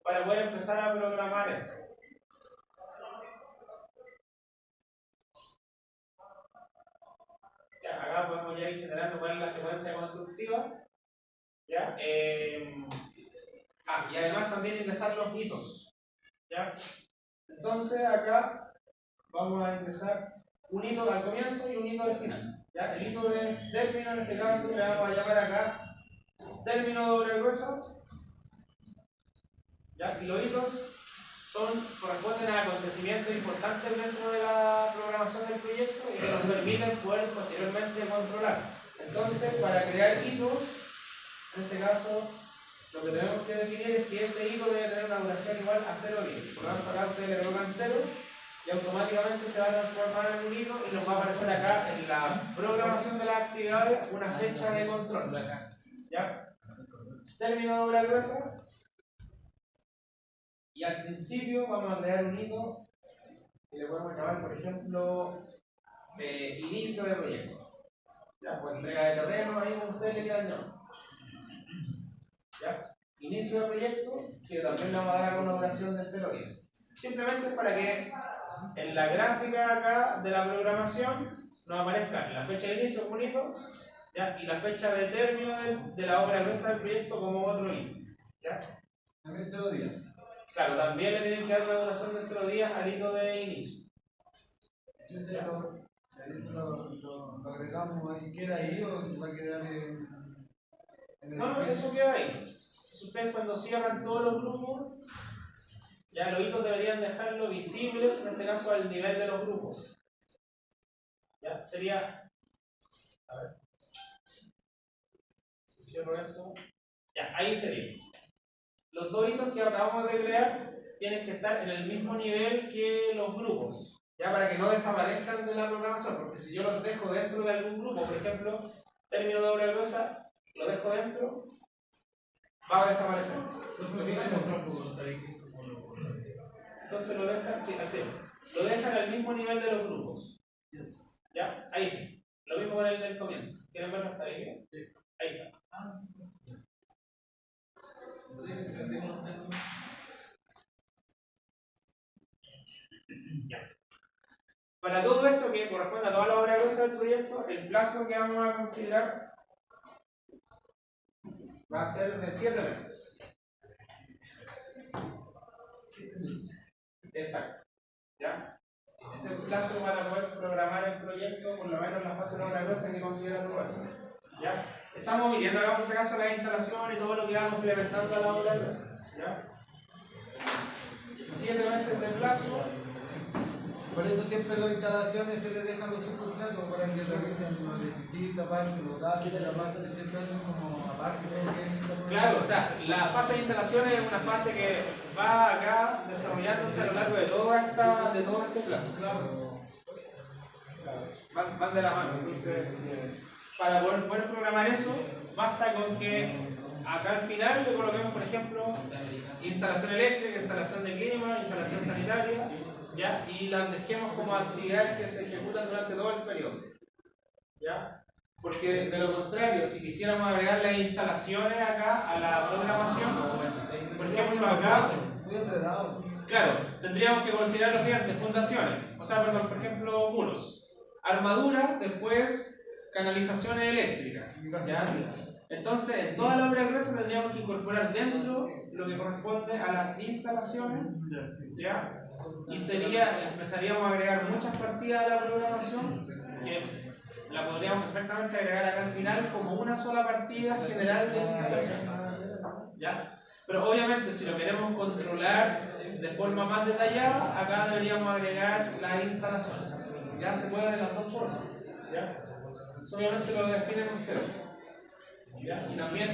para poder empezar a programar esto. Ya, acá podemos ya ir generando cuál es la secuencia constructiva. ¿Ya? Y además también ingresar los hitos. ¿Ya? Entonces acá vamos a ingresar un hito al comienzo y un hito al final. ¿Ya? El hito de término, en este caso, le vamos a llamar acá término de obra gruesa. ¿Ya? Y los hitos corresponden a acontecimientos importantes dentro de la programación del proyecto y que nos permiten poder posteriormente controlar. Entonces, para crear hitos, en este caso, lo que tenemos que definir es que ese hito debe tener una duración igual a 0,10. Por lo tanto, acá ustedes le colocan 0 y automáticamente se va a transformar en un hito y nos va a aparecer acá en la programación de las actividades una fecha de control. ¿Ya? Término de obra gruesa. Y al principio vamos a crear un hito que le podemos llamar, por ejemplo, inicio de proyecto. ¿Ya? O entrega de terreno, ahí como ustedes le quieran llamar. ¿Ya? Inicio de proyecto, que también le vamos a dar una duración de 0,10. Simplemente es para que en la gráfica acá de la programación nos aparezca la fecha de inicio como un hito, ¿ya? Y la fecha de término de la obra gruesa del proyecto como otro hito. ¿Ya? También 0 días. Claro, también le tienen que dar una duración de 0 días al hito de inicio. Entonces lo agregamos ahí, ¿queda ahí o va a quedar en el No, eso queda ahí. Ustedes cuando cierran todos los grupos, Ya los hitos deberían dejarlo visibles, en este caso al nivel de los grupos. Ya sería, a ver, si cierro eso, ya, ahí sería. Los dos hitos que acabamos de crear tienen que estar en el mismo nivel que los grupos, ya para que no desaparezcan de la programación, porque si yo los dejo dentro de algún grupo, por ejemplo, término de obra gruesa, lo dejo dentro, va a desaparecer. Entonces lo dejan, sí, al tema. Lo dejan al mismo nivel de los grupos. ¿Ya? Ahí sí. Lo mismo con el del comienzo. ¿Quieren verlo hasta ahí? Sí. Ahí está. Ya. Para todo esto que corresponde a toda la obra gruesa del proyecto, el plazo que vamos a considerar va a ser de 7 meses. 7 meses. Exacto. ¿Ya? Ese es el plazo para poder programar el proyecto, por lo menos la fase de obra gruesa que considera todo esto. ¿Ya? Estamos midiendo acá por si acaso la instalación y todo lo que vamos implementando a la obra gruesa. ¿Ya? 7 meses de plazo. Por eso siempre las instalaciones se les dejan los subcontratos para que revisen los electricistas, aparte, los datos, la parte siempre hacen como aparte. Claro, o sea, la fase de instalación es una fase que va acá desarrollándose a lo largo de todo este plazo. Claro. Van de la mano. Entonces, para poder programar eso, basta con que acá al final le coloquemos, por ejemplo, instalación eléctrica, instalación de clima, instalación sanitaria, ¿ya? Y las dejemos como actividades que se ejecutan durante todo el periodo. ¿Ya? Porque de lo contrario, si quisiéramos agregar las instalaciones acá a la programación, por ejemplo acá, muy enredado. claro, tendríamos que considerar lo siguiente: fundaciones, por ejemplo, muros, armadura, después canalizaciones eléctricas, ¿ya? Entonces, en toda la obra gruesa tendríamos que incorporar dentro lo que corresponde a las instalaciones, ¿ya? Y empezaríamos a agregar muchas partidas a la programación que la podríamos perfectamente agregar acá al final como una sola partida general de instalación, ¿ya? Pero obviamente si lo queremos controlar de forma más detallada, acá deberíamos agregar las instalaciones. Ya se puede de las dos formas, ¿ya? Eso obviamente lo definen ustedes, ¿ya? Y también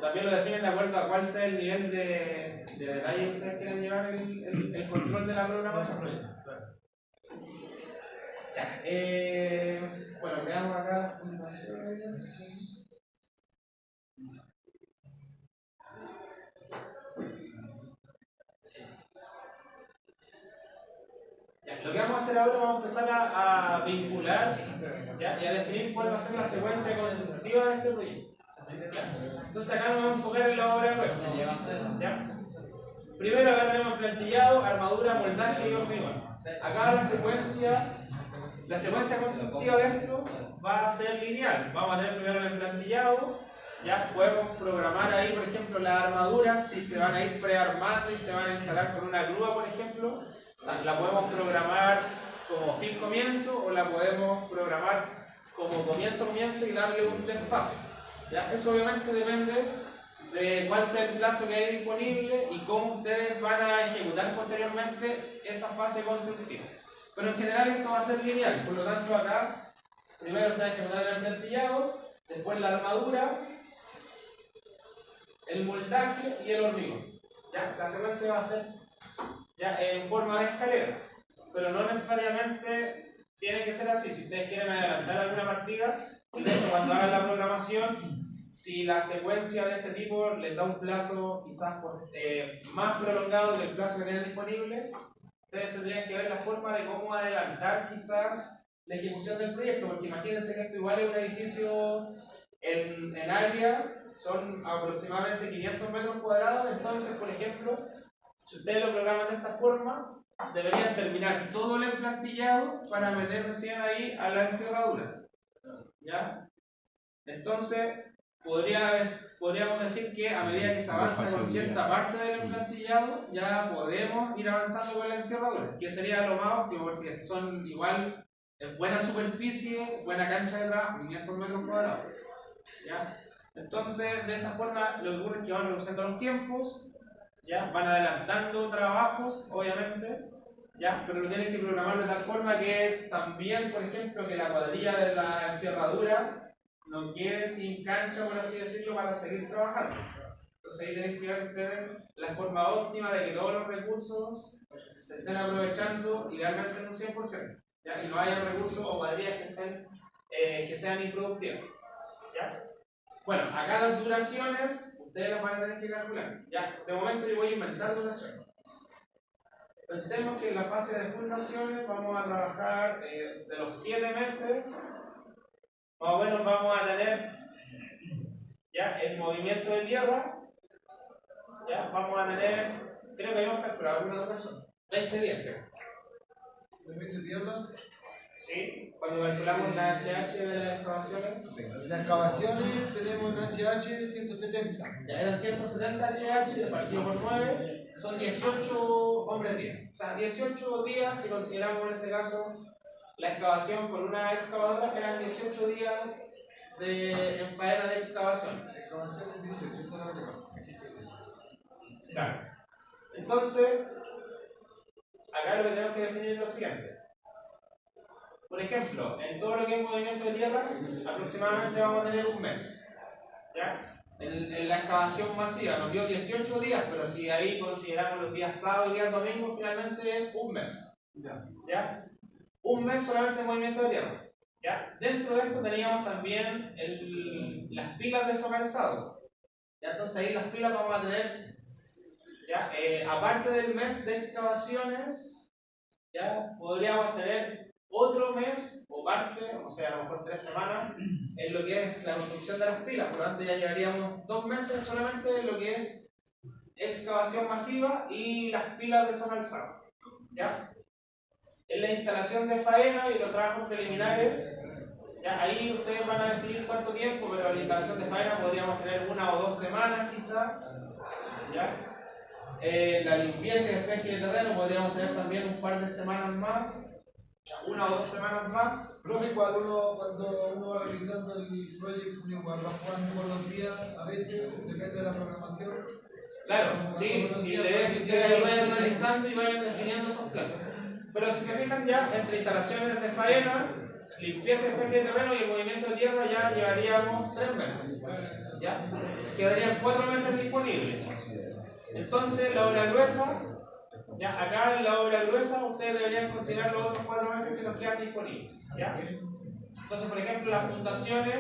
también lo definen de acuerdo a cuál sea el nivel de detalle que ustedes quieren llevar el control de la programación. Ya, bueno, veamos acá fundaciones. Ya, lo que vamos a hacer ahora, vamos a empezar a vincular, ¿ya? Y a definir cuál va a ser la secuencia constructiva de este proyecto. ¿Ya? Entonces acá nos vamos a enfocar en la obra gruesa. ¿Ya? Primero acá tenemos plantillado, armadura, moldaje y hormigón. Acá la secuencia constructiva de esto va a ser lineal. Vamos a tener primero el emplantillado, ya podemos programar ahí, por ejemplo, las armaduras, si se van a ir prearmando y se van a instalar con una grúa, por ejemplo, la podemos programar como fin comienzo o la podemos programar como comienzo y darle un desfase. ¿Ya? Eso obviamente depende de cuál sea el plazo que hay disponible y cómo ustedes van a ejecutar posteriormente esa fase constructiva. Pero en general esto va a ser lineal, por lo tanto acá primero se va a ejecutar el emplantillado, después la armadura, el moldaje y el hormigón. ¿Ya? La secuencia va a ser ya en forma de escalera, pero no necesariamente tiene que ser así. Si ustedes quieren adelantar alguna partida, de hecho cuando hagan la programación, si la secuencia de ese tipo les da un plazo quizás más prolongado que el plazo que tienen disponible, ustedes tendrían que ver la forma de cómo adelantar quizás la ejecución del proyecto, porque imagínense que esto igual es un edificio en área, son aproximadamente 500 metros cuadrados, entonces por ejemplo, si ustedes lo programan de esta forma, deberían terminar todo el emplantillado para meter recién ahí a la enferradura, ¿ya? Entonces, podríamos decir que a medida que se avanza con cierta parte del emplantillado, ya podemos ir avanzando con la enferradura, que sería lo más óptimo, porque son igual, es buena superficie, buena cancha de trabajo, 500 metros cuadrados, ¿ya? Entonces, de esa forma, lo que ocurre es que van reduciendo los tiempos, ya, van adelantando trabajos, obviamente, ya, pero lo tienen que programar de tal forma que también, por ejemplo, que la cuadrilla de la emperradura no quede sin cancha, por así decirlo, para seguir trabajando. Entonces ahí tienen que ver ustedes la forma óptima de que todos los recursos se estén aprovechando idealmente en un 100%, ¿ya? Y no haya recursos o cuadrillas que estén que sean improductivas, ¿ya? Bueno, acá las duraciones ustedes las van a tener que calcular, ¿ya? De momento yo voy a inventar duraciones. Pensemos que en la fase de fundaciones vamos a trabajar de los 7 meses, más o menos vamos a tener ya el movimiento de tierra, ya vamos a tener, creo que habíamos calculado alguna duración, 20 días creo. ¿De tierra? Sí, cuando calculamos la HH de las excavaciones. Las excavaciones tenemos un HH 170. Ya eran 170 HH partido por 9, son 18 hombres día. O sea, 18 días si consideramos en ese caso la excavación por una excavadora, eran 18 días en faena de excavaciones. Excavaciones 18, eso lo agregamos. Claro. Entonces, acá lo que tenemos que definir es lo siguiente. Por ejemplo, en todo lo que es movimiento de tierra, aproximadamente vamos a tener un mes. ¿Ya? En la excavación masiva nos dio 18 días, pero si ahí consideramos los días sábado y días domingo, finalmente es un mes. ¿Ya? Un mes solamente en movimiento de tierra. ¿Ya? Dentro de esto teníamos también las pilas de socanzado. ¿Ya? Entonces ahí las pilas vamos a tener, ¿ya? Aparte del mes de excavaciones, ¿ya? Podríamos tener otro mes o parte, o sea, a lo mejor 3 semanas, en lo que es la construcción de las pilas. Por lo tanto, ya llevaríamos 2 meses solamente en lo que es excavación masiva y las pilas de socanzado. ¿Ya? En la instalación de faena y los trabajos preliminares, ¿ya? Ahí ustedes van a definir cuánto tiempo, pero en la instalación de faena podríamos tener 1 o 2 semanas quizá. ¿Ya? La limpieza y despeje de terreno podríamos tener también un par de semanas más. 1 o 2 semanas más. Profe, cuando uno va realizando el proyecto, igual va jugando con los días, a veces depende de la programación. Claro, sí, si le ven que ustedes vayan analizando y vayan definiendo esos plazos. Pero si se fijan ya, entre instalaciones de faena, limpieza y despeje de terreno y el movimiento de tierra ya llevaríamos 3 meses. ¿Ya? Quedarían 4 meses disponibles. Entonces, la obra gruesa, ya, acá en la obra gruesa ustedes deberían considerar los otros 4 meses que nos quedan disponibles. ¿Ya? Entonces, por ejemplo, las fundaciones,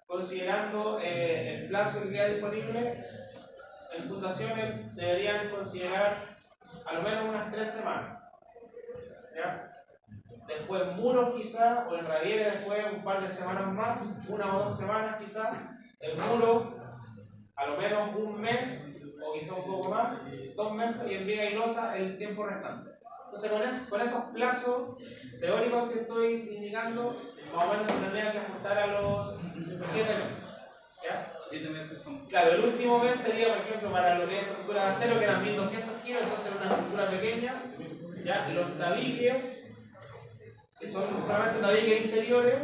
considerando el plazo que queda disponible, en fundaciones deberían considerar a lo menos unas 3 semanas. ¿Ya? Después muros quizás, o en radieres después un par de semanas más, 1 o 2 semanas quizás. El muro, a lo menos un mes, o quizá un poco más, 2 meses, y en viga y losa el tiempo restante. Entonces con esos plazos teóricos que estoy indicando, más o menos se tendrían que ajustar a los 7 meses. ¿Ya? 7 meses son. Claro, el último mes sería, por ejemplo, para lo que es estructura de acero, que eran 1200 kilos, entonces era una estructura pequeña. ¿Ya? Los tabiques, que son solamente tabiques interiores,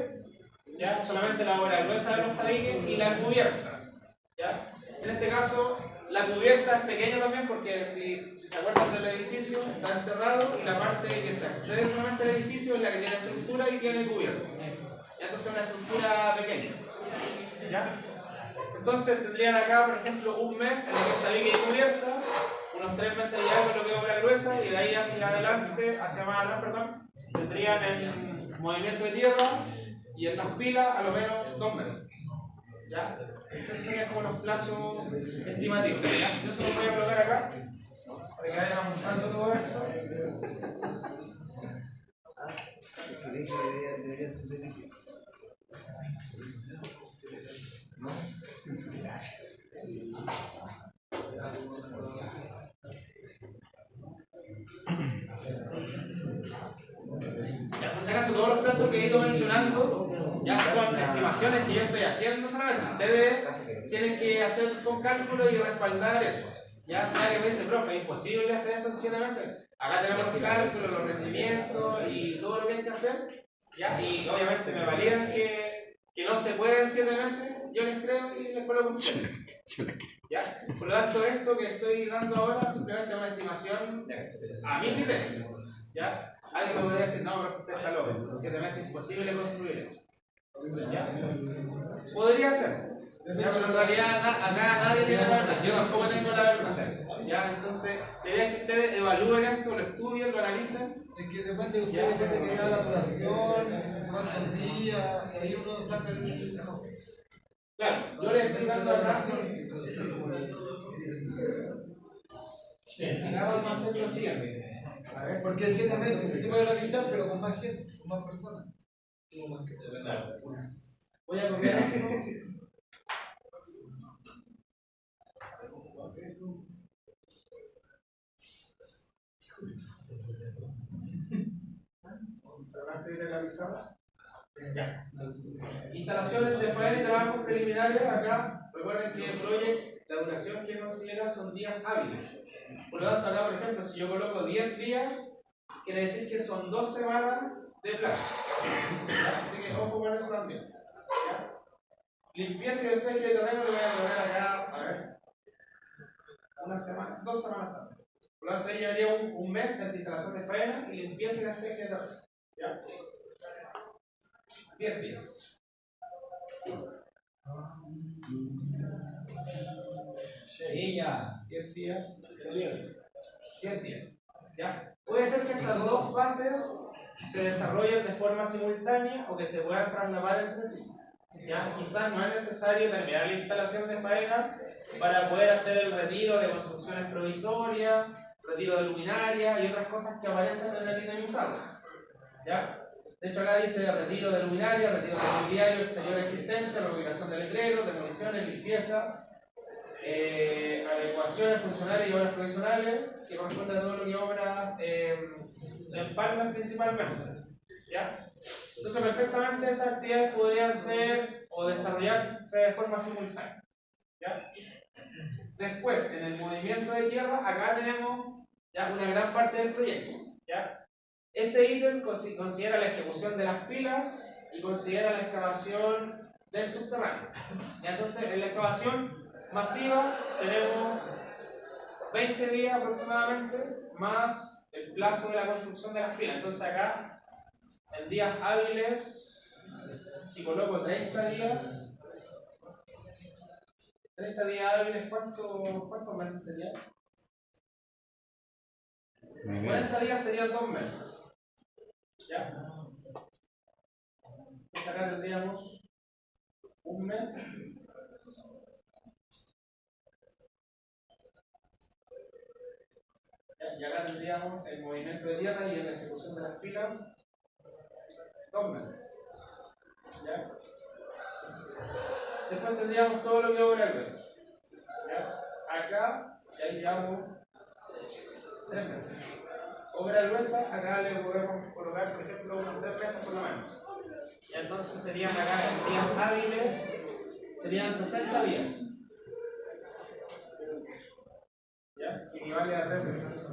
¿ya? Solamente la obra gruesa de los tabiques y la cubierta. ¿Ya? En este caso, la cubierta es pequeña también porque si se acuerdan del edificio, está enterrado y la parte que se accede solamente al edificio es la que tiene estructura y tiene cubierta. ¿Ya? Entonces es una estructura pequeña. ¿Ya? Entonces tendrían acá, por ejemplo, un mes en el que está tabique y cubierta, unos 3 meses ya con lo que es obra gruesa, y de ahí hacia adelante, hacia más adelante, perdón, tendrían el movimiento de tierra y en las pilas a lo menos 2 meses. ¿Ya? Esos serían como los plazos estimativos. ¿Ya? Yo se los voy a colocar acá para que vayan apuntando todo esto. Debería ser de líquido. ¿No? Gracias. Ya, por si acaso, todos los plazos que he ido mencionando ya son estimaciones que yo estoy haciendo solamente. Ustedes tienen que hacer con cálculo y respaldar eso. Ya, si alguien me dice, profe, es imposible hacer esto en 7 meses, acá tenemos los cálculos, los rendimientos y todo lo que hay que hacer. Ya, y obviamente me validan que que no se puede en 7 meses, yo les creo y les coloco un 7. ¿Ya? Por lo tanto, esto que estoy dando ahora simplemente es una estimación a mi criterio. ¿Ya? Alguien me podría decir, no, pero usted está loco, en 7 meses es imposible construir eso. ¿Ya? Podría ser. ¿Ya? Pero en realidad acá nadie tiene la verdad, yo tampoco tengo la verdad. ¿Ya? Entonces, quería que ustedes evalúen esto, lo estudien, lo analicen. Es que depende de ustedes, depende que da la duración, cuántos días, y ahí uno saca el. Claro, yo les estoy dando acá. Bien, acá vamos a hacer lo siguiente. A ver, porque en 7 meses se puede realizar, pero con más gente, con más personas. Claro. Voy a copiar esto. Ya. Instalaciones de faena y trabajos preliminares. Acá recuerden que el proyecto, la duración que considera son días hábiles. Por lo tanto, acá por ejemplo, si yo coloco 10 días, quiere decir que son 2 semanas de plazo. ¿Ya? Así que ojo con eso también. ¿Ya? Limpieza y despeje de terreno le voy a poner acá, a ver, 1 semana, 2 semanas también. Por lo tanto, ahí llevaría un mes de instalación de faena y limpieza y despeje de terreno. ¿Ya? 10 días. Sí, ya. 10 días. 10 días. ¿Ya? Puede ser que estas dos fases se desarrollen de forma simultánea o que se puedan trasladar entre sí. ¿Ya? Quizás no es necesario terminar la instalación de faena para poder hacer el retiro de construcciones provisorias, retiro de luminaria y otras cosas que aparecen en el itemizado. ¿Ya? De hecho, acá dice retiro de luminaria, retiro de mobiliario exterior existente, reubicación de letreros, demoliciones, limpieza, adecuaciones funcionales y obras provisionales, que corresponde a todo lo que obra empalman principalmente. ¿Ya? Entonces, perfectamente esas actividades podrían ser o desarrollarse de forma simultánea. ¿Ya? Después, en el movimiento de tierra, acá tenemos ya una gran parte del proyecto. ¿Ya? Ese ítem considera la ejecución de las pilas y considera la excavación del subterráneo. Y entonces, en la excavación masiva tenemos 20 días aproximadamente, más el plazo de la construcción de las pilas. Entonces acá, en días hábiles, si coloco 30 días, 30 días hábiles, ¿cuántos meses serían? 40 días serían 2 meses. ¿Ya? Entonces acá tendríamos un mes. Y acá tendríamos el movimiento de tierra y la ejecución de las pilas 2 meses. ¿Ya? Después tendríamos todo lo que obra el grueso. ¿Ya? Acá, y ahí llevamos 3 meses. Obra gruesa, acá le podemos colocar, por ejemplo, unos 3 meses por lo menos. Y entonces serían acá en días hábiles, serían 60 días. ¿Ya? Que equivale a 3 meses.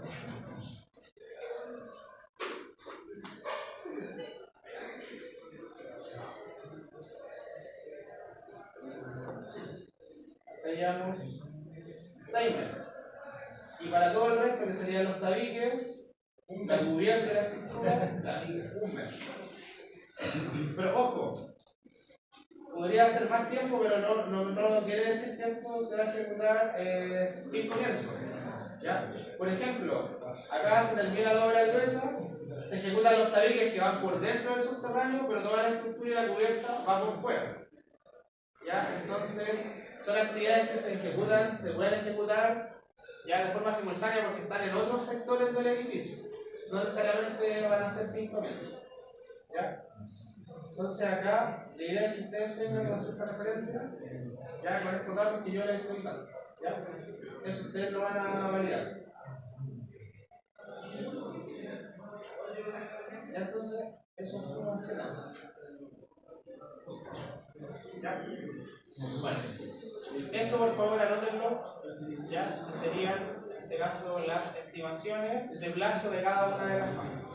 Llevamos 6 meses. Y para todo el resto, que serían los tabiques, la cubierta de la estructura, 1 mes. Pero ojo, podría ser más tiempo, pero no quiere decir que esto se va a ejecutar sin comienzo. ¿Ya? Por ejemplo, acá se termina la obra gruesa, se ejecutan los tabiques que van por dentro del subterráneo, pero toda la estructura y la cubierta va por fuera. ¿Ya? Entonces, son actividades que se ejecutan, se pueden ejecutar ya de forma simultánea porque están en otros sectores del edificio. No necesariamente van a ser fin comienzo. ¿Ya? Entonces acá, la idea es que ustedes tengan una cierta referencia ya con estos datos que yo les estoy dando. ¿Ya? Eso ustedes lo van a validar. ¿Ya? Entonces, eso es una enseñanza. ¿Ya? Bueno, esto por favor anótenlo, ya, que serían en este caso las estimaciones de plazo de cada una de las fases.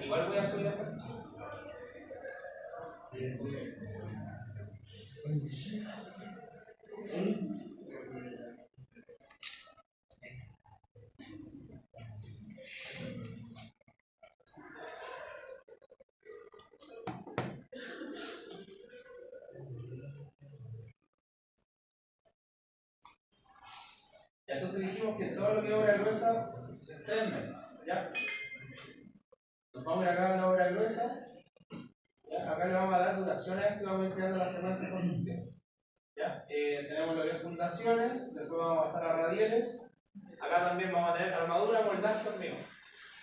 Igual voy a subir esta. Ya, entonces dijimos que todo lo que es obra gruesa, 3 meses. ¿Ya? Nos vamos a ir acá a la obra gruesa. ¿Ya? Acá le vamos a dar duración a esto y vamos a ir creando la secuencia constructiva. ¿Ya? Tenemos lo que es fundaciones, después vamos a pasar a radieles. Acá también vamos a tener armadura, moldaje, hormigón.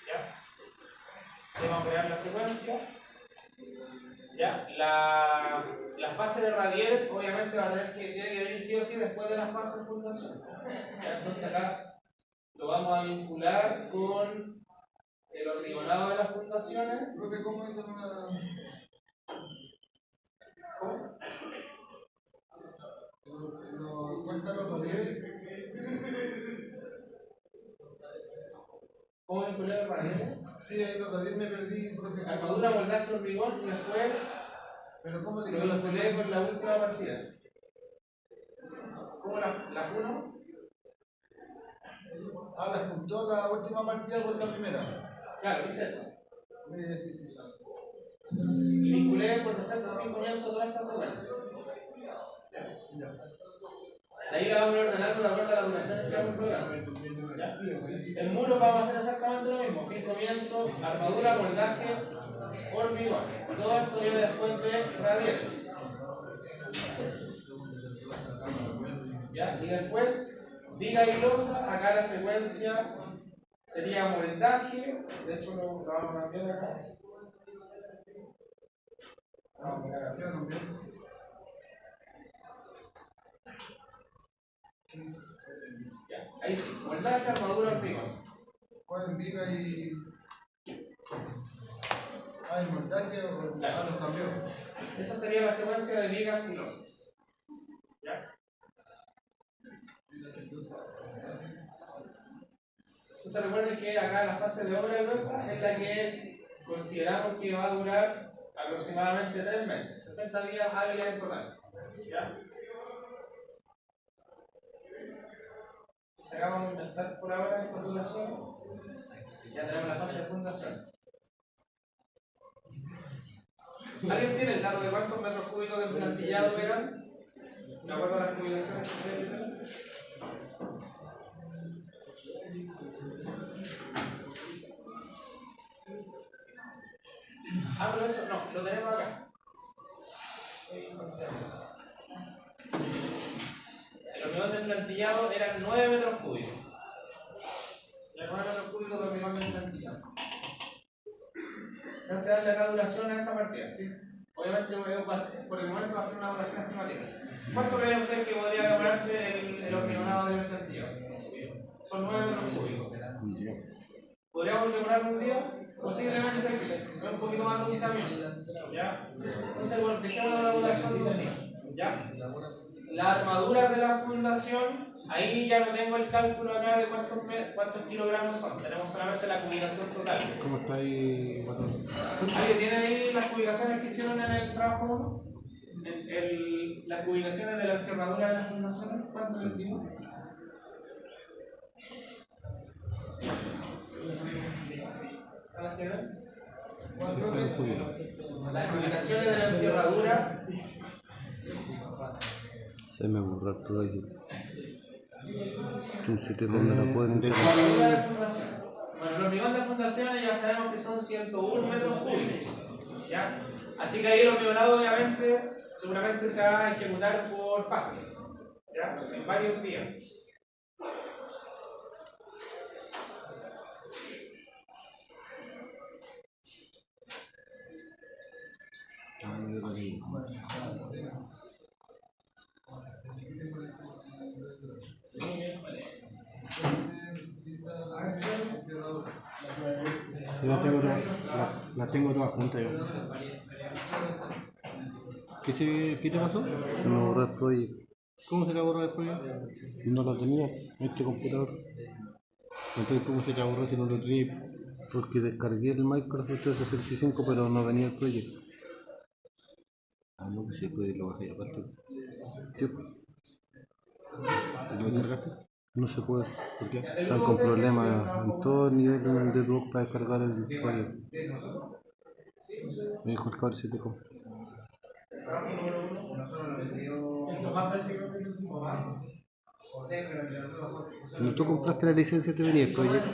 ¿Ya? Así vamos a crear la secuencia. ¿Ya? La fase de radieles obviamente va a tener tiene que venir sí o sí después de la fase de fundación. ¿Ya? Entonces acá lo vamos a vincular con el hormigonado de las fundaciones. Profe, ¿cómo es una...? ¿Cómo? Cuéntanos los 10. ¿Cómo vincular el radieles? Sí, ahí los 10 me perdí, profe. Armadura, moldaje, hormigón y después Pero ¿cómo le lo quedó la vinculé con la última partida. ¿Cómo la 1? Ah, la juntó la última partida con la primera. Claro, es esto. Sí. Y vinculé por defecto fin comienzo toda esta secuencia. Ya. De ahí la vamos a ir ordenando de acuerdo a la duración que vamos programa. En muros vamos a hacer exactamente lo mismo. Fin comienzo, armadura, moldaje, hormigón. Todo esto viene después de radieles. ¿Ya? Y después, viga y losa, acá la secuencia sería moldaje. De hecho lo vamos a cambiar acá. Ya, ahí sí, moldaje, armadura, hormigón. ¿Cuál en viga y...? Ah, el montaje o los cambió. Esa sería la secuencia de vigas y losas. ¿Ya? Entonces recuerden que acá la fase de obra gruesa es la que consideramos que va a durar aproximadamente 3 meses, 60 días hábiles en total. ¿Ya? Entonces acá vamos a inventar por ahora esta duración. Ya tenemos la fase de fundación. ¿Alguien tiene el dato de cuántos metros cúbicos de emplantillado eran? ¿De acuerdo a las publicaciones que ustedes dicen? Ah, pero eso no, lo tenemos acá. El hormigón de emplantillado eran 9 metros cúbicos. Ya 9 metros cúbicos de hormigón de emplantillado. Tenemos que darle acá duración a esa partida, ¿sí? Obviamente por el momento va a ser una duración estimativa. ¿Cuánto creen ustedes que podría demorarse el hormigonado del emplantillado? Son 9 metros cúbicos. ¿Podríamos demorar un día? Posiblemente sí, es un poquito más de un camión. ¿Ya? Entonces, bueno, dejemos la duración de un día. ¿Ya? Las armaduras de la fundación, ahí ya no tengo el cálculo acá de cuántos kilogramos son, tenemos solamente la cubicación total. ¿Cómo está ahí, Guatón? ¿Alguien tiene ahí las cubicaciones que hicieron en el trabajo 1? Las cubicaciones de la enferradura de la fundación, ¿cuánto les digo? ¿Las tienen? Las cubicaciones de la enferradura. Se me borró el proyecto. Un sitio donde lo pueden La entregar. armadura de fundación. Bueno, el hormigón de fundaciones ya sabemos que son 101 metros cúbicos. ¿Ya? Así que ahí el hormigonado obviamente seguramente se va a ejecutar por fases. ¿Ya? En varios días. La tengo todas juntas yo. ¿Qué te pasó? Se me borró el proyecto. ¿Cómo se elaboró el proyecto? No lo tenía este computador. Entonces, ¿cómo se elaboró si no lo tenía? Porque descargué el Microsoft 365, pero no venía el proyecto. Ah, no, pues sí, pues lo bajé aparte. Sí. ¿Lo descargaste? No se puede. ¿Por qué? Están con problemas en todo el nivel de Dropbox para descargar el proyecto. Me dijo el cabrón si te compra. Cuando tú compraste la licencia te venía el proyecto.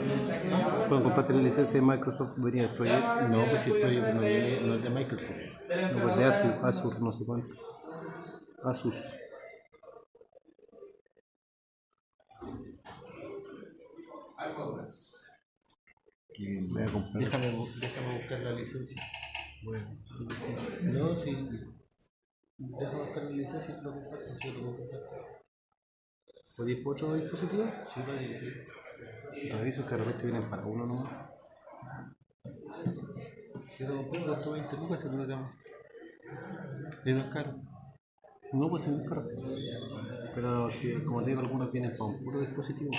Cuando compraste la licencia de Microsoft venía el proyecto. No, pues si el proyecto no viene, no es de Microsoft. No, pues de Asus, no sé cuánto. Asus. Y voy a comprar. Déjame buscar la licencia. Bueno. No, sí. Déjame buscar la licencia y lo comparto. Sí, lo puedo compartir. ¿Podéis por otro dispositivo? Sí, puede sí. Reviso que de repente vienen para uno nomás. Quiero comprar los 20 lucas, se lo llamo. ¿Es más caro? No, pues es muy caro. Pero que, como te digo, algunos vienen para un puro dispositivo.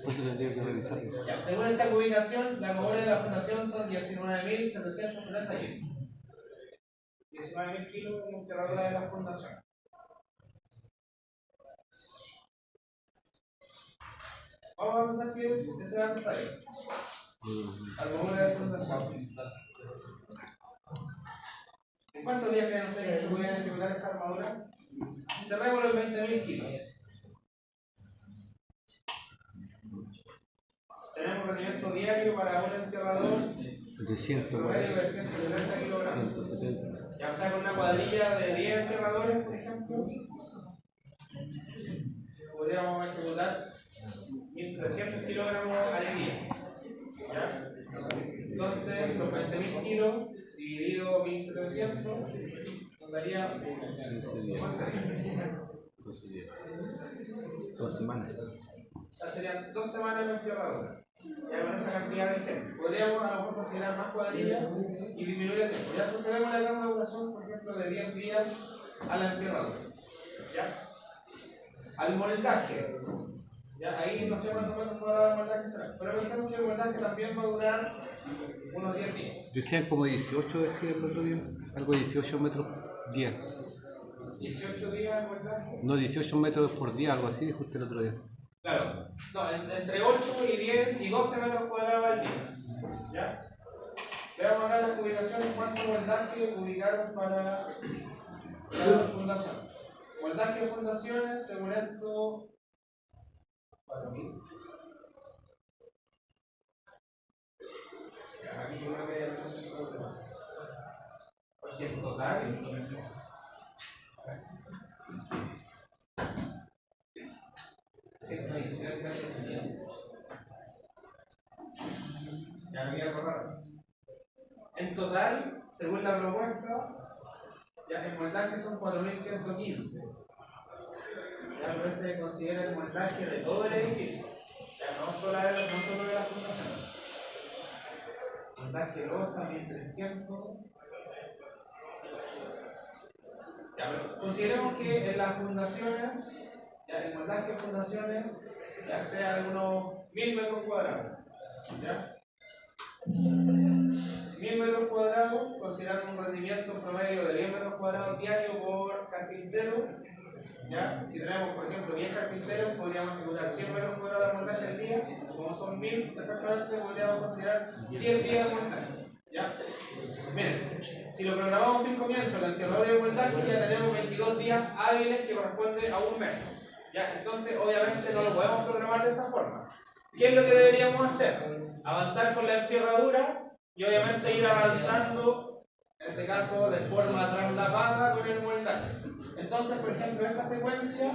Pues tendría que revisarlo. Ya, según esta ubicación, la memoria de la fundación son 19.770 kilos. 19.000 kilos en la enterradura de la fundación. Vamos a pensar que ese dato está ahí. La memoria de la fundación. ¿En cuántos días creen ustedes que se podrían ejecutar esa armadura? Cerremos los 20.000 kilos. Tenemos un rendimiento diario para un enterrador De 140. de 170 kilogramos. 170. Ya sea con una cuadrilla de 10 enterradores, por ejemplo, podríamos ejecutar 1.700 kilogramos al día. ¿Ya? Entonces, los 20.000 kilos dividido 1.700 nos daría 15 días. 12 días. 2 semanas. Ya serían 2 semanas en la enterradura. Ya con esa cantidad de gente. Podríamos a lo mejor considerar más cuadrillas y disminuir el tiempo. Ya procedemos a la gama de duración, por ejemplo, de 10 días a la enterradura. ¿Ya? Al moldaje. Ya, ahí no sé cuántos metros cuadrados de moldaje será. Pero pensamos que el moldaje también va a durar unos 10 días. Decían como 18, decía el otro día. Algo de 18 metros día. 18 días de moldaje. No, 18 metros por día, algo así, dijo usted el otro día. Claro. No, entre 8 y 10 y 12 metros cuadrados al día. ¿Ya? Veamos acá las ubicaciones, cuánto moldaje ubicaron para la fundación. Moldaje de fundaciones, según esto, 4.000. Aquí yo creo que hay algunos problemas. Porque en total, ya me voy a borrar. En total, según la propuesta, ya el moldaje son 4.115. Ya a veces se considera el moldaje de todo el edificio, ya no solo de la fundación. Moldaje losa 1.300. Ya, pero consideremos que en las fundaciones, ya el moldaje de fundaciones, ya sea de unos 1.000 metros cuadrados. ¿Ya? 1.000 metros cuadrados, considerando un rendimiento promedio de 10 metros cuadrados diario por carpintero. ¿Ya? Si tenemos, por ejemplo, 10 carpinteros, podríamos ejecutar 100 metros cuadrados de montaje al día. Como son 1.000, perfectamente podríamos considerar 10 días de montaje. ¿Ya? Miren, si lo programamos fin comienzo, la enterradura y el montaje, ya tenemos 22 días hábiles que corresponde a un mes. ¿Ya? Entonces, obviamente, no lo podemos programar de esa forma. ¿Qué es lo que deberíamos hacer? Avanzar con la enterradura y obviamente ir avanzando, en este caso de forma traslapada con el moldaje. Entonces, por ejemplo, esta secuencia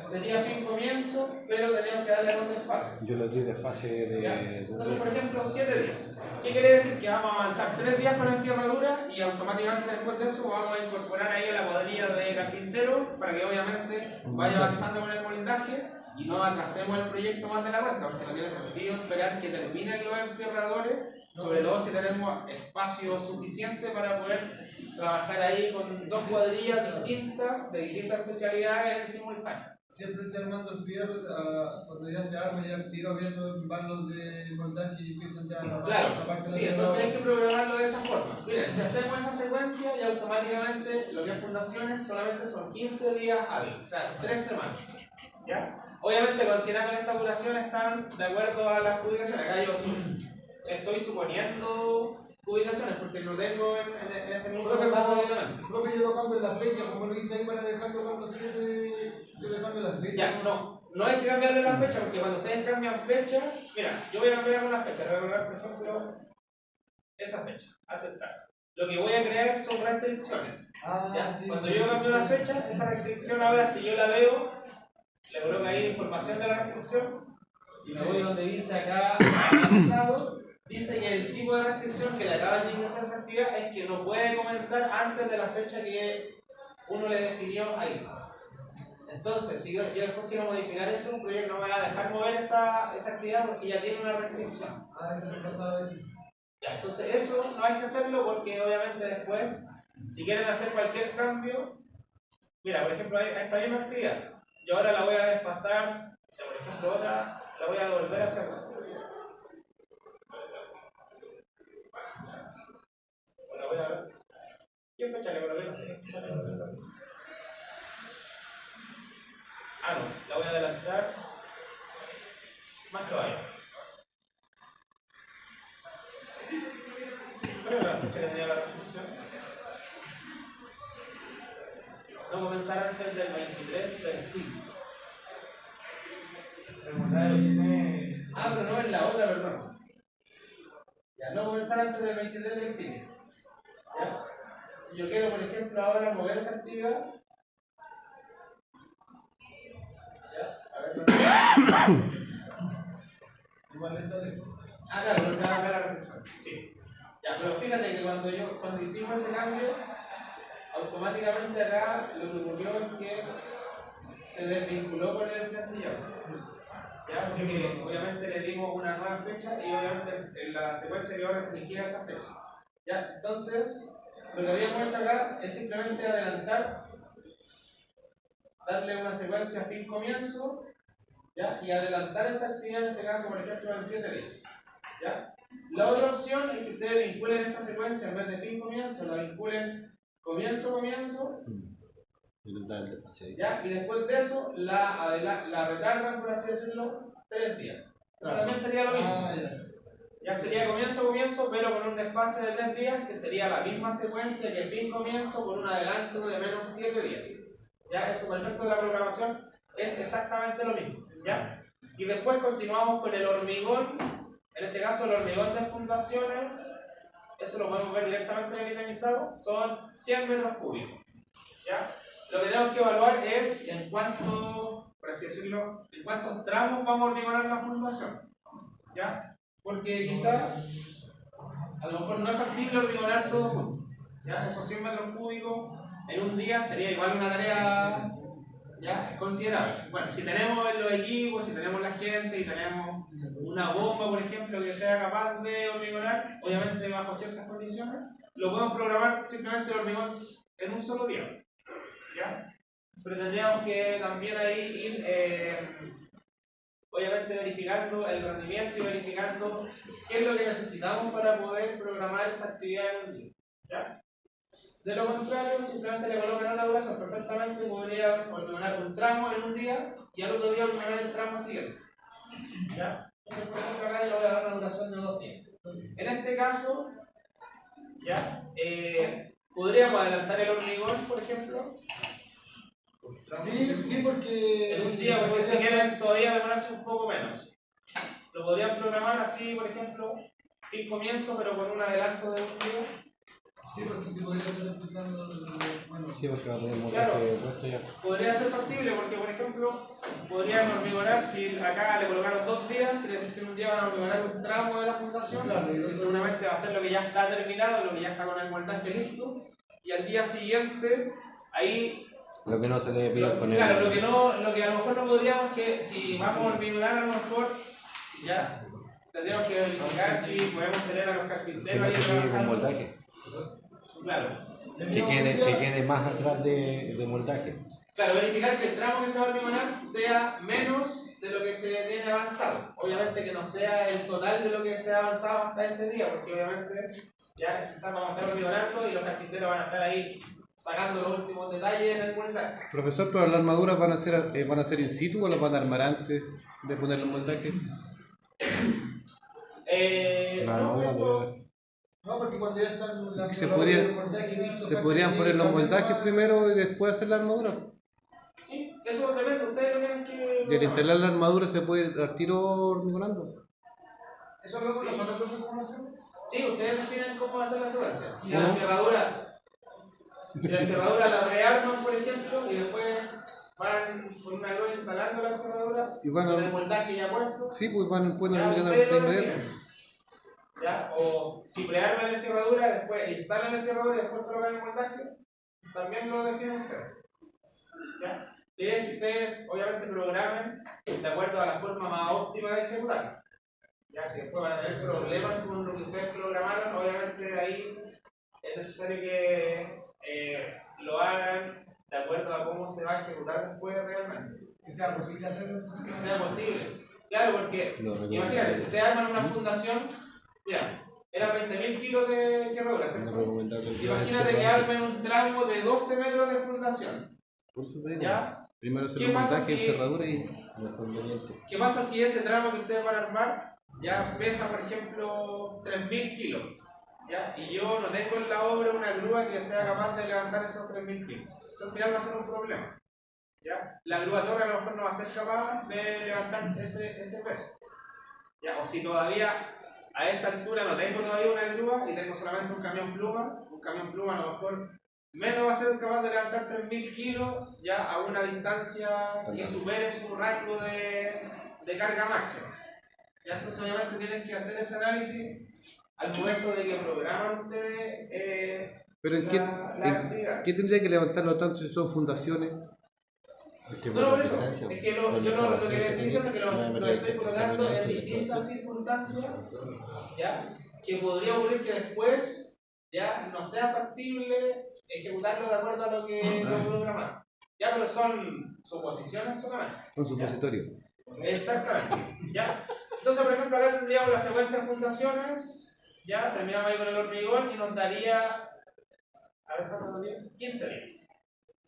sería fin comienzo, pero tenemos que darle un desfase. Yo les di desfase de. Entonces, por ejemplo, 7 días. ¿Qué quiere decir? Que vamos a avanzar 3 días con la enterradura y automáticamente después de eso vamos a incorporar ahí a la cuadrilla de carpintero para que obviamente vaya avanzando con el moldaje y no atrasemos el proyecto más de la cuenta, porque no tiene sentido esperar que terminen los enterradores Sobre todo si tenemos espacio suficiente para poder trabajar ahí con dos cuadrillas distintas, de distintas especialidades en simultáneo. Siempre se armando el fierro, cuando ya se arma, ya el tiro viendo los de montaje y empiezan ya la Claro, parte sí, de la entonces hay que programarlo de esa forma. Miren, si hacemos esa secuencia, ya automáticamente lo que es fundaciones solamente son 15 días hábiles, o sea, 3 semanas. ¿Ya? Obviamente, considerando que estas duraciones están de acuerdo a las publicaciones. Acá yo estoy suponiendo publicaciones porque no tengo en este minuto Profe, datos como- directamente. profe, yo lo cambio en la fecha, como lo hice ahí para dejarlo con los 7, yo le cambio la fecha. Ya, no hay que cambiarle las fechas porque cuando ustedes cambian fechas, mira, yo voy a cambiar algunas fechas, le voy a colocar por ejemplo esa fecha, aceptar. Lo que voy a crear son restricciones. ¿Ya? Sí, Cuando sí, yo cambio sí. la fecha, esa restricción ahora si yo la veo, le coloco ahí información de la restricción y me voy donde dice acá avanzado, dice que el tipo de restricción que le acaban de ingresar a esa actividad es que no puede comenzar antes de la fecha que uno le definió ahí. Entonces, si yo después quiero modificar eso, un proyecto no me va a dejar mover esa actividad porque ya tiene una restricción. Eso me pasaba así. Ya, entonces eso no hay que hacerlo porque obviamente después, si quieren hacer cualquier cambio, mira, por ejemplo, esta misma actividad, yo ahora la voy a desfasar, o sea, por ejemplo, otra, la voy a devolver hacia atrás. La voy a ver. ¿Qué fecha le coloqué? No sé qué fecha le coloqué. Ah, no, la voy a adelantar más todavía. ¿Cuál era la fecha que tenía la restricción? No comenzar antes del 23 del 5. Ah, pero no es la otra, perdón. Ya, no comenzar antes del 23 del 5. ¿Ya? Si yo quiero, por ejemplo, ahora mover esa actividad. ¿Ya? A ver, Igual le sale. ah, claro, no se va a ver la restricción. Sí. Ya, pero fíjate que cuando hicimos ese cambio, automáticamente acá lo que ocurrió es que se desvinculó con el plantillado. Ya, así que obviamente le dimos una nueva fecha y obviamente en la secuencia quedó restringida esa fecha. Ya, entonces, lo que habíamos hecho acá es simplemente adelantar, darle una secuencia fin-comienzo, ¿ya? Y adelantar esta actividad, en este caso, por ejemplo, en 7 días. ¿Ya? La otra opción es que ustedes vinculen esta secuencia en vez de fin-comienzo, la vinculen comienzo-comienzo, ¿ya? Y después de eso la retardan, por así decirlo, 3 días. Eso también sería lo mismo. Ya sería comienzo, pero con un desfase de 3 días, que sería la misma secuencia que fin-comienzo con un adelanto de menos 7 días. ¿Ya? Eso, para el efecto de la programación, es exactamente lo mismo. ¿Ya? Y después continuamos con el hormigón. En este caso, el hormigón de fundaciones, eso lo podemos ver directamente en el itemizado, son 100 metros cúbicos. ¿Ya? Lo que tenemos que evaluar es en cuánto, por así decirlo, en cuántos tramos vamos a hormigonar la fundación. ¿Ya? Porque quizá a lo mejor no es factible hormigonar todo junto. ¿Ya? Esos 100 metros cúbicos en un día sería igual una tarea, ¿ya?, considerable. Bueno, si tenemos los equipos, si tenemos la gente y tenemos una bomba, por ejemplo, que sea capaz de hormigonar, obviamente bajo ciertas condiciones, lo podemos programar simplemente el hormigón en un solo día. ¿Ya? Pero tendríamos que también ahí ir obviamente verificando el rendimiento y verificando qué es lo que necesitamos para poder programar esa actividad en un día. ¿Ya? De lo contrario, simplemente le colocan la duración. Perfectamente podría hormigonar un tramo en un día y al otro día hormigonar el tramo siguiente. ¿Ya? Entonces, por ejemplo, acá le voy a dar una duración de 2 días. En este caso, ¿ya? Podríamos adelantar el hormigón, por ejemplo. Sí, porque. En un día, porque si quieren todavía demorarse un poco menos. Lo podrían programar así, por ejemplo, fin comienzo, pero con un adelanto de un día. Sí, porque si podría estar empezando desde. Bueno, Sí, porque va a tener un Claro. montaje puesto ya. Podría ser factible porque, por ejemplo, podrían hormigonar, si acá le colocaron 2 días, quiere decir que en un día van a hormigonar un tramo de la fundación, Claro, que seguramente va a ser lo que ya está terminado, lo que ya está con el montaje listo, y al día siguiente, ahí, Lo que no se debe pillar con claro, él. lo que a lo mejor no podríamos es que si vamos a hormigonar a lo mejor, ya, tendríamos que verificar si podemos tener a los Que carpinteros no ahí se quede con trabajando. moldaje. Claro. Que quede más atrás de moldaje. Claro, verificar que el tramo que se va a hormigonar sea menos de lo que se tiene avanzado. Obviamente que no sea el total de lo que se ha avanzado hasta ese día, porque obviamente ya quizás vamos a estar hormigonando y los carpinteros van a estar ahí sacando los últimos detalles en el moldaje. Profesor, pero las armaduras van a ser in situ o las van a armar antes de poner el moldaje. La No, armadura esto- No, porque cuando ya están la Se podrían poner los moldajes primero y después hacer la armadura. sí, eso depende, ustedes lo tienen que. Y al programar. instalar la armadura se puede al tiro hormigonando. Eso es lo que nosotros podemos hacer. Sí, ustedes definen cómo va a ser la secuencia. Si Bueno. la enterradura la rearman, por ejemplo, y después van con una grúa instalando la enterradura, Y van a- con el moldaje ya puesto, Sí, pues pueden ya hormigonar ustedes de lo inmediato. definen. ¿Ya? O si prearman la enterradura, después instalan la enterradura y después colocan el moldaje, también lo definen ustedes. ¿Ya? La idea es que ustedes obviamente programen de acuerdo a la forma más óptima de ejecutar. Ya, si después van a tener problemas con lo que ustedes programaron, obviamente ahí es necesario que lo hagan de acuerdo a cómo se va a ejecutar después realmente. Que sea posible hacerlo. Que sea posible. Claro, porque Lo imagínate, si ustedes arman una fundación, mira, eran 20.000 kilos de enterradura, No ¿cierto? recomendable. Imagínate que armen un tramo de 12 metros de fundación. Por eso te digo. ¿Ya? Primero hacer ¿Qué el pasa moldaje, si- cerradura y. No es conveniente. ¿Qué pasa si ese tramo que ustedes van a armar ya pesa, por ejemplo, 3.000 kilos? ¿Ya? Y yo no tengo en la obra una grúa que sea capaz de levantar esos 3.000 kilos. Eso al final va a ser un problema. ¿Ya? La grúa torre a lo mejor no va a ser capaz de levantar ese peso. ¿Ya? O si todavía a esa altura no tengo todavía una grúa y tengo solamente un camión pluma a lo mejor menos va a ser capaz de levantar 3.000 kilos ya a una distancia que supere su rango de carga máxima. Ya, entonces obviamente tienen que hacer ese análisis al momento de que programan ustedes Pero ¿en la actividad. qué tendría que levantarlo tanto si son fundaciones? No, por eso, es que yo lo que les estoy diciendo es que lo estoy colocando en distintas circunstancias, ¿ya? Que podría ocurrir que después ya no sea factible ejecutarlo de acuerdo a lo que lo programaron. Ya, pero son suposiciones solamente. Un supositorio. Exactamente, ¿ya? Entonces, por ejemplo, acá tendríamos la secuencia de fundaciones, ya, terminamos ahí con el hormigón y nos daría, a ver cuánto nos dio, 15 días,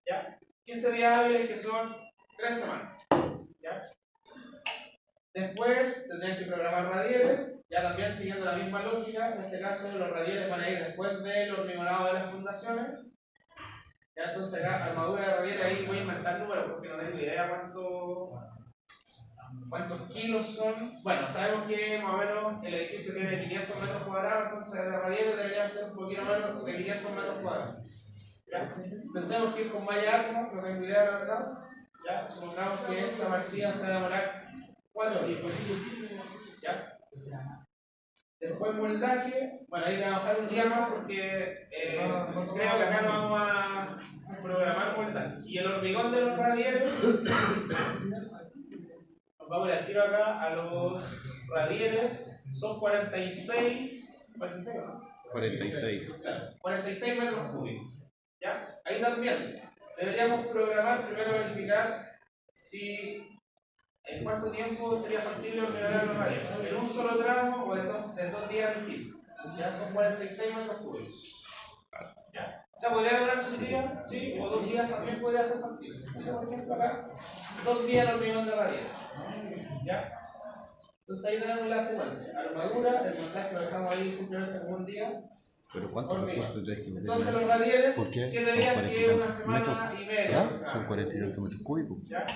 ¿ya? 15 días hábiles que son 3 semanas, ¿ya? Después tendrían que programar radieres, ya también siguiendo la misma lógica, en este caso los radieres van a ir después del hormigonado de las fundaciones. Ya, entonces acá, armadura de radieres, ahí voy a inventar números porque no tengo idea cuántos kilos son. Bueno, sabemos que más o menos el edificio tiene 500 metros cuadrados, entonces de radieres deberían ser un poquito menos de 500 metros cuadrados. ¿Ya? Pensemos que es con malla átomo, no tengo idea la verdad. ¿Ya? Supongamos que esa partida se va a demorar 4 días. ¿Ya? Después moldaje, bueno, hay que trabajar un día más porque creo que acá no vamos a programar moldaje. Y el hormigón de los radieres, nos vamos a ir al tiro acá a los radieres, son 46, ¿no? 46. Claro, 46 metros cúbicos. ¿Ya? Ahí también deberíamos programar, primero verificar si en cuánto tiempo sería factible hormigonar los radieres. En un solo tramo o en dos días distintos. Ya son 46 metros cúbicos. ¿Ya? O sea, podría demorarse un día, sí, o 2 días también podría ser factible. Entonces, por ejemplo, acá, 2 días el hormigón de radieres. ¿Ya? Entonces ahí tenemos la secuencia. Armadura, el montaje lo dejamos ahí simplemente como un día. Pero ¿cuántos Hormiga. recursos tendrías que meter? Entonces los radieres, ¿Por qué? 7 días Son que es una 40 semana y media. ¿Ah? aproximadamente. Son 48 metros cúbicos. ¿Ya?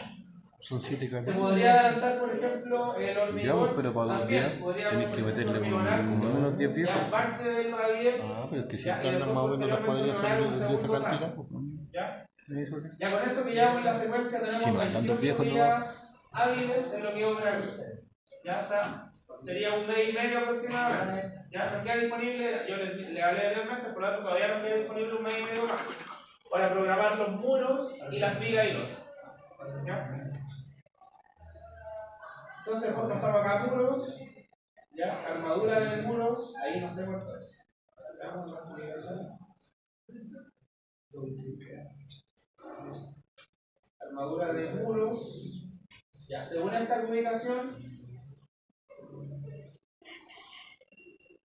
Son 7 Se camiones. podría adelantar, por ejemplo, el Ya, hormigón. pero para 2 también días podríamos, tienes que por ejemplo, meterle hormigonar como unos 10 viejos. ya parte del radier. Ah, pero es que si Ya, y están después más o menos las cuadrillas son posteriormente de esa segundo cantidad. tramo. Pues. ¿Ya? Eso sí. Ya con eso que llevamos en la secuencia tenemos Sí, no hay 28 tantos viejos, ¿no? días hábiles en lo que es obra luz. Ya, o sea, sería un mes y medio aproximadamente. Ya nos queda disponible, yo le hablé de 3 meses, por lo tanto todavía nos queda disponible un mes y medio más para programar los muros y las vigas y losas. ¿Ya? Entonces pues pasamos acá a muros. Ya, armadura de muros, ahí no sé cuánto es. Veamos las publicaciones. Armadura de muros. Ya, según esta publicación,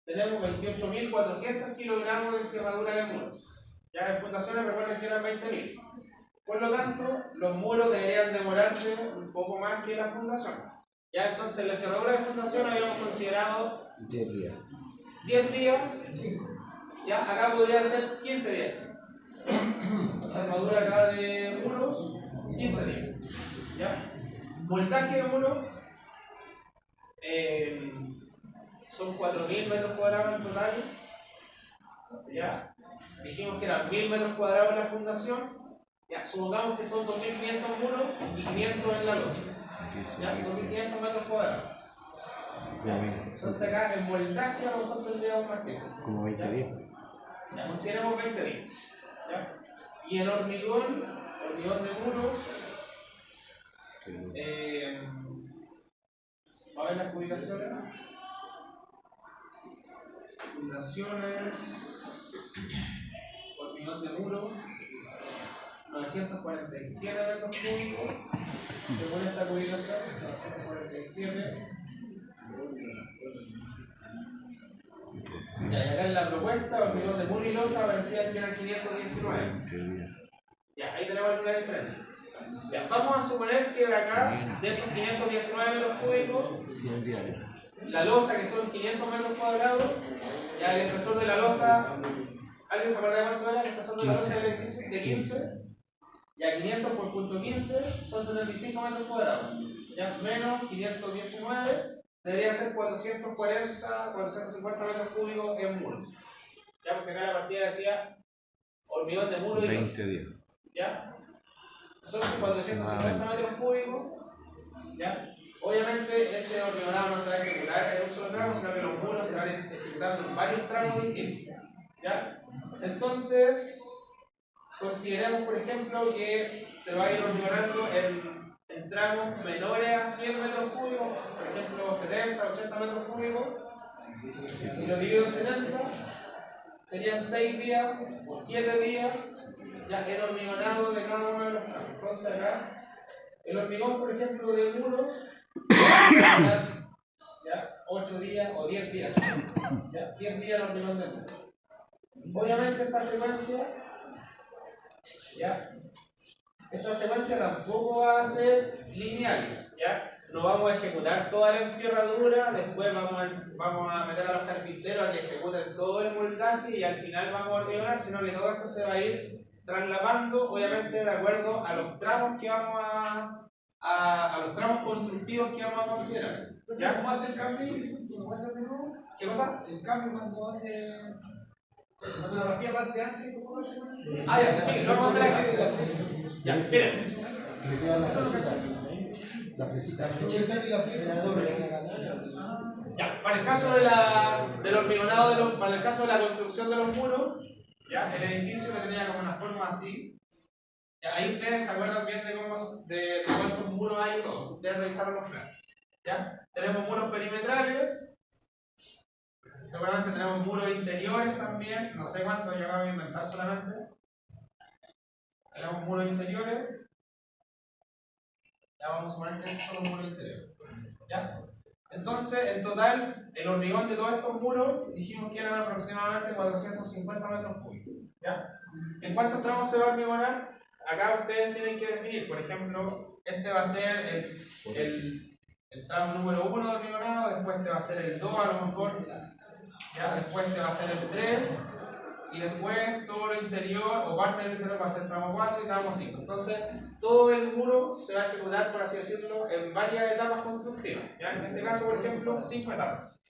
tenemos 28.400 kilogramos de envergadura de muros. Ya en fundaciones recuerden que eran 20.000. Por lo tanto, los muros deberían demorarse un poco más que la fundación. Ya entonces, la envergadura de fundación habíamos considerado 10 días. 10 días. Ya acá podrían ser 15 días. La armadura acá de muros, 15 días. ¿Ya? Moldaje de muros son 4.000 metros cuadrados en total. ¿Ya? Dijimos que eran 1.000 metros cuadrados en la fundación. Ya, supongamos que son 2.500 muros y 500 en la losa. ¿Ya? 2.500 metros cuadrados. Entonces acá en moldaje a lo mejor tendríamos más que eso. Como 20 días. Ya, consideremos 20 días. ¿Ya? Y en hormigón de muros, va a ver las publicaciones. Fundaciones, hormigón de muros, 947 metros cúbicos, según esta publicación, 947. Ya, y acá en la propuesta, hormigón de muro y losa aparecía que eran 519. Ya, ahí tenemos alguna diferencia. Ya, vamos a suponer que de acá, de esos 519 metros cúbicos, 100 diarios. la losa, que son 500 metros cuadrados, ya el espesor de la losa, ¿alguien se acuerda de cuánto era el espesor de la losa del edificio? De 15. Ya 500 por punto 15 son 75 metros cuadrados. Ya menos 519 debería ser 440, 450 metros cúbicos en muros. Ya, porque acá la partida decía hormigón de muro y 20 días. ¿Ya? Son 450 metros cúbicos. ¿Ya? Obviamente ese hormigonado no se va a ejecutar en un solo tramo, sino que los muros se van ejecutando en varios tramos distintos. ¿Ya? Entonces, consideremos por ejemplo que se va a ir hormigonando en tramos menores a 100 metros cúbicos, por ejemplo 70, 80 metros cúbicos. Si lo divido en 70, serían 6 días o 7 días ya el hormigonado de cada uno de los tramos. Entonces acá, el hormigón por ejemplo de muros, ya 8 días o 10 días, ya 10 días el hormigón de muros. Obviamente esta secuencia tampoco va a ser lineal, ¿ya? No vamos a ejecutar toda la enfierradura, después vamos a meter a los carpinteros a que ejecuten todo el moldaje y al final vamos a hormigonar, sino que todo esto se va a ir traslapando, obviamente de acuerdo a los tramos que vamos a los tramos constructivos que vamos a considerar. ¿Ya? ¿Cómo hace el cambio? ¿Cómo hace de nuevo? ¿Qué cosa? El cambio cuando hace. Cuando la partida parte antes, ¿cómo hace? Ah, ya, sí, lo vamos a hacer acá. Ya, miren. Le queda la fresita. La fresita. Ya, para el caso del hormigonado, para el caso de la construcción de los muros, ya, el edificio que tenía como una forma así, ya, ahí ustedes se acuerdan bien de cuántos muros hay y todo. Ustedes revisaron los planos. ¿Ya? Tenemos muros perimetrales, seguramente tenemos muros interiores también, no sé cuántos yo acabo de inventar solamente. Tenemos muros interiores. Ya vamos a suponer que estos son los muros interiores. ¿Ya? Entonces, en total, el hormigón de todos estos muros dijimos que eran aproximadamente 450 metros cúbicos. ¿Ya? ¿En cuántos tramos se va a hormigonar? Acá ustedes tienen que definir, por ejemplo, este va a ser el tramo número 1 de hormigonado, después este va a ser el 2 a lo mejor, ¿ya? Después este va a ser el 3, y después todo lo interior o parte del interior va a ser tramo 4 y tramo 5. Entonces, todo el muro se va a ejecutar, por así decirlo, en varias etapas constructivas. ¿Ya? En este caso, por ejemplo, 5 etapas.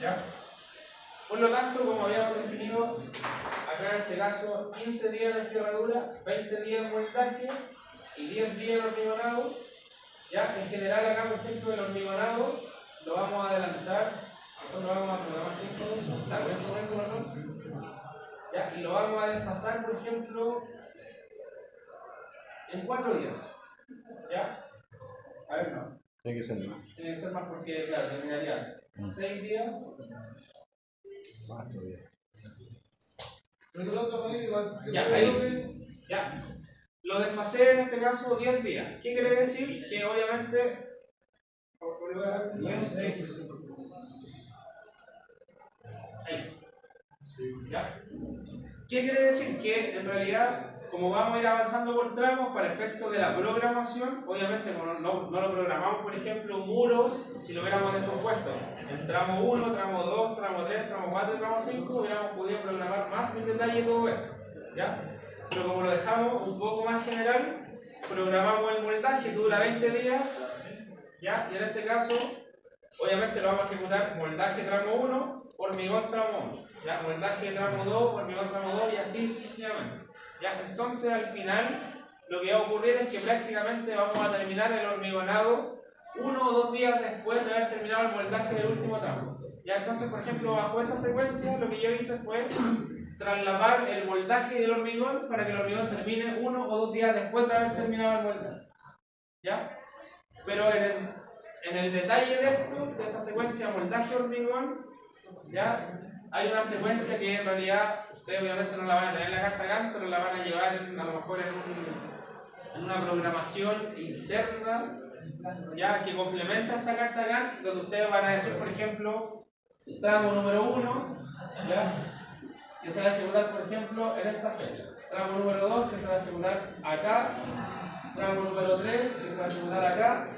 ¿Ya? Por lo tanto, como habíamos definido, acá en este caso 15 días de enfierradura, 20 días de moldaje y 10 días de hormigonado. ¿Ya? En general acá, por ejemplo, el hormigonado lo vamos a adelantar, nosotros lo vamos a programar tiempo de eso, o sea, con eso, perdón. ¿Ya? Y lo vamos a desfasar, por ejemplo, en 4 días. ¿Ya? A ver, no. Tiene que ser más. Tiene que ser más porque, claro, terminaría 6 días. Más todavía. Pero el otro país igual se Ya, puede ahí. doble. Ya. Lo desfasé en este caso 10 días. ¿Qué quiere decir? Que obviamente. ¿Ya? ¿Qué quiere decir? Que en realidad, como vamos a ir avanzando por tramos, para efectos de la programación, obviamente como no lo programamos, por ejemplo, muros, si lo hubiéramos descompuesto en tramo 1, tramo 2, tramo 3, tramo 4 y tramo 5, hubiéramos podido programar más en detalle todo esto. ¿Ya? Pero como lo dejamos un poco más general, programamos el moldaje, que dura 20 días, ¿ya? Y en este caso, obviamente lo vamos a ejecutar moldaje tramo 1, hormigón tramo 1, ¿ya? Moldaje tramo 2, hormigón tramo 2 y así sucesivamente. ¿Ya? Entonces al final lo que va a ocurrir es que prácticamente vamos a terminar el hormigonado 1 o 2 días después de haber terminado el moldaje del último tramo. ¿Ya? Entonces, por ejemplo, bajo esa secuencia lo que yo hice fue trasladar el moldaje del hormigón para que el hormigón termine 1 o 2 días después de haber terminado el moldaje. ¿Ya? Pero en el detalle de esto, de esta secuencia moldaje-hormigón, ¿ya? Hay una secuencia que en realidad ustedes obviamente no la van a tener en la carta Gantt, pero la van a llevar a lo mejor en una programación interna, ¿ya? Que complementa esta carta Gantt, donde ustedes van a decir, por ejemplo, tramo número 1, ¿ya? Que se va a ejecutar, por ejemplo, en esta fecha. Tramo número 2, que se va a ejecutar acá. Tramo número 3, que se va a ejecutar acá.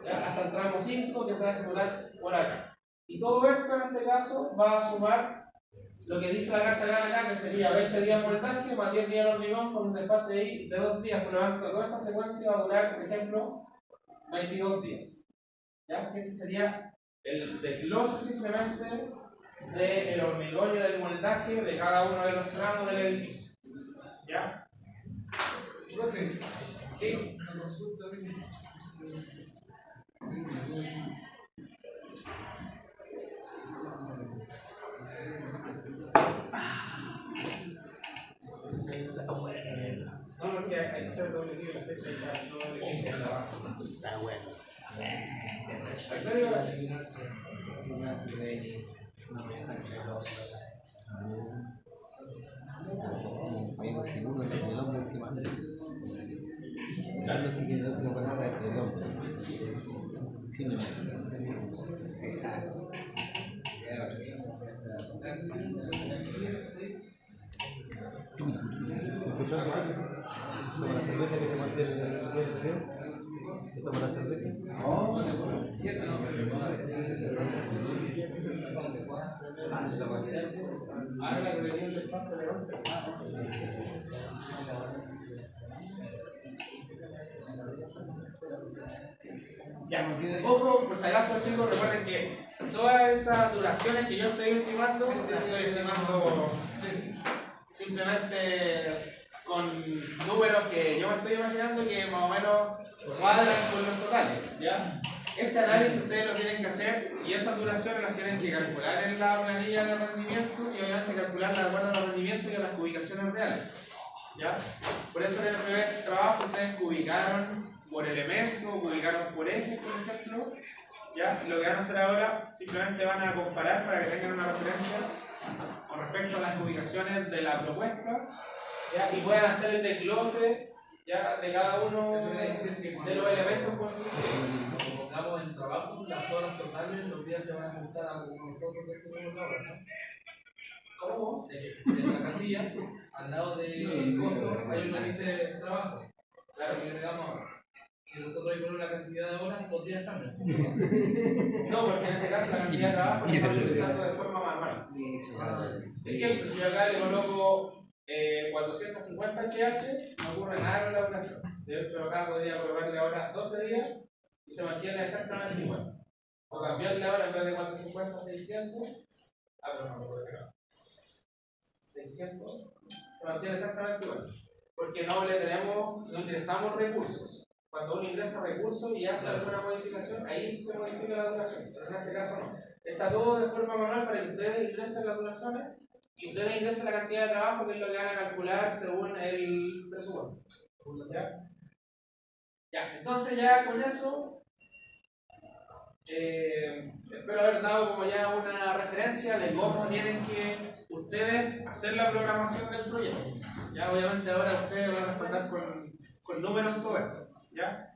¿Ya? Hasta el tramo 5, que se va a ejecutar por acá. Y todo esto en este caso va a sumar lo que dice la carta Gantt acá, que sería 20 días moldaje más 10 días de hormigón con un desfase ahí de 2 días. Por lo tanto, toda esta secuencia va a durar, por ejemplo, 22 días. ¿Ya? Este sería el desglose simplemente del hormigón y del moldaje de cada uno de los tramos del edificio. ¿Ya? Profe, ¿Sí? una consulta. No, porque hay que hacer doble clic en la fecha y ya no doble clic en la baja. Está bueno. Amigo, si uno es el hombre que manda. Carlos que queda otro palabra es el hombre. Sí, no. Exacto. ¿Toma la cerveza que te mandé el otro video? ¿Te toma la cerveza? No, Ahora que venía el desfase de 11. Ya, ojo, por si acaso chicos, recuerden que todas esas duraciones que yo estoy estimando, las estoy estimando simplemente con números que yo me estoy imaginando que más o menos cuadran con los totales, ¿ya? Este análisis ustedes lo tienen que hacer y esas duraciones las tienen que calcular en la planilla de rendimiento y obviamente calcularlas de acuerdo a los rendimientos y a las ubicaciones reales, ¿ya? Por eso en el primer trabajo ustedes ubicaron por elemento, ubicaron por eje, por ejemplo, ¿ya? Y lo que van a hacer ahora simplemente van a comparar para que tengan una referencia con respecto a las ubicaciones de la propuesta, ¿ya? Y puedan hacer el desglose, ¿ya? De cada uno de los elementos constructivos. Cuando pongamos el trabajo, las horas totales, los días se van a juntar a nosotros que tenemos ahora, ¿no? ¿Cómo? En la casilla, al lado del costo, hay uno que dice trabajo. Claro, que le damos ahora. Si nosotros ahí ponemos la cantidad de horas, 2 días cambian. No, porque en este caso la cantidad de trabajo la estamos utilizando de forma manual. Ejemplo, si yo acá le coloco 450 HH, no ocurre nada con la duración. De hecho, acá podría colocarle ahora 12 días y se mantiene exactamente igual. O cambiarle ahora en vez de 450 a 600. Pero no, por acá. 600 se mantiene exactamente igual. Porque no ingresamos recursos. Cuando uno ingresa recursos y hace alguna modificación, ahí se modifica la duración. Pero en este caso no. Está todo de forma manual para que ustedes ingresen las duraciones y ustedes ingresen la cantidad de trabajo que es lo que van a calcular según el presupuesto. ¿Ya? Ya, entonces ya con eso, espero haber dado como ya una referencia de cómo tienen que ustedes hacer la programación del proyecto. Ya obviamente ahora ustedes van a respaldar con números todo esto. ¿Ya?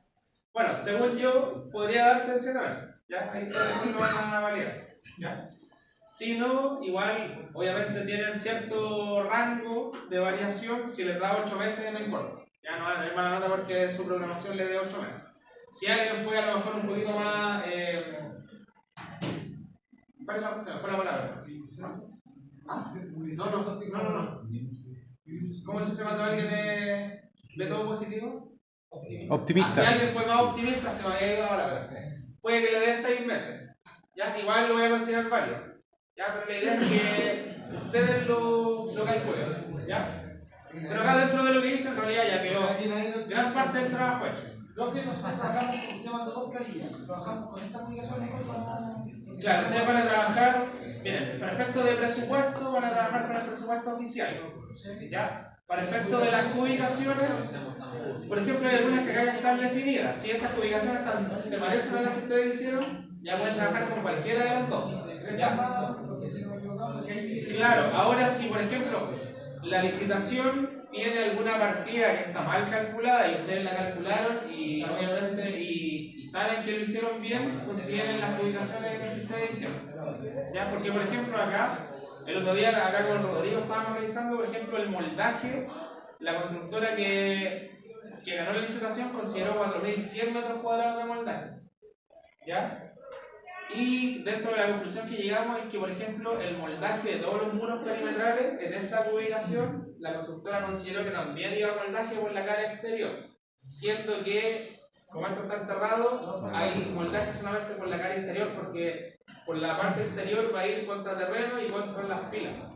Bueno, según yo, podría darse en 7 meses. ¿Ya? Ahí ustedes lo van a validar. ¿Ya? Si no, igual, obviamente tienen cierto rango de variación. Si les da 8 meses, no importa. Ya no van a tener mala nota porque su programación le dé 8 meses. Si alguien fue a lo mejor un poquito más. ¿Cuál es la razón? ¿Cuál es la palabra? ¿Ah? No. ¿Cómo se llama alguien de todo positivo? Optimista. Si alguien fue más optimista, se me había ido la palabra. Puede que le dé 6 meses. ¿Ya? Igual lo voy a considerar válido. ¿Ya? Pero la idea es que ustedes lo calculen. ¿Ya? Pero acá dentro de lo que hice, en realidad ya quedó gran parte del trabajo hecho. Nosotros trabajamos con un tema de 2 planillas. Trabajamos con esta aplicación y con Claro, ustedes van a trabajar, miren, para efectos de presupuesto van a trabajar con el presupuesto oficial. ¿Ya? Para efectos de las ubicaciones, por ejemplo, hay algunas que acá ya están definidas. Si estas ubicaciones se parecen a las que ustedes hicieron, ya pueden trabajar con cualquiera de las dos. ¿Ya? Claro, ahora si por ejemplo la licitación tiene alguna partida que está mal calculada y ustedes la calcularon y obviamente y saben que lo hicieron bien, consideren las ubicaciones que ustedes hicieron. ¿Ya? Porque por ejemplo acá, el otro día acá con Rodrigo estábamos revisando por ejemplo el moldaje, la constructora que ganó la licitación consideró 4100 metros cuadrados de moldaje. ¿Ya? Y dentro de la conclusión que llegamos es que, por ejemplo, el moldaje de todos los muros perimetrales en esa ubicación, la constructora consideró que también iba moldaje por la cara exterior, siendo que, como esto está enterrado, hay moldaje solamente por la cara interior, porque por la parte exterior va a ir contra terreno y contra las pilas.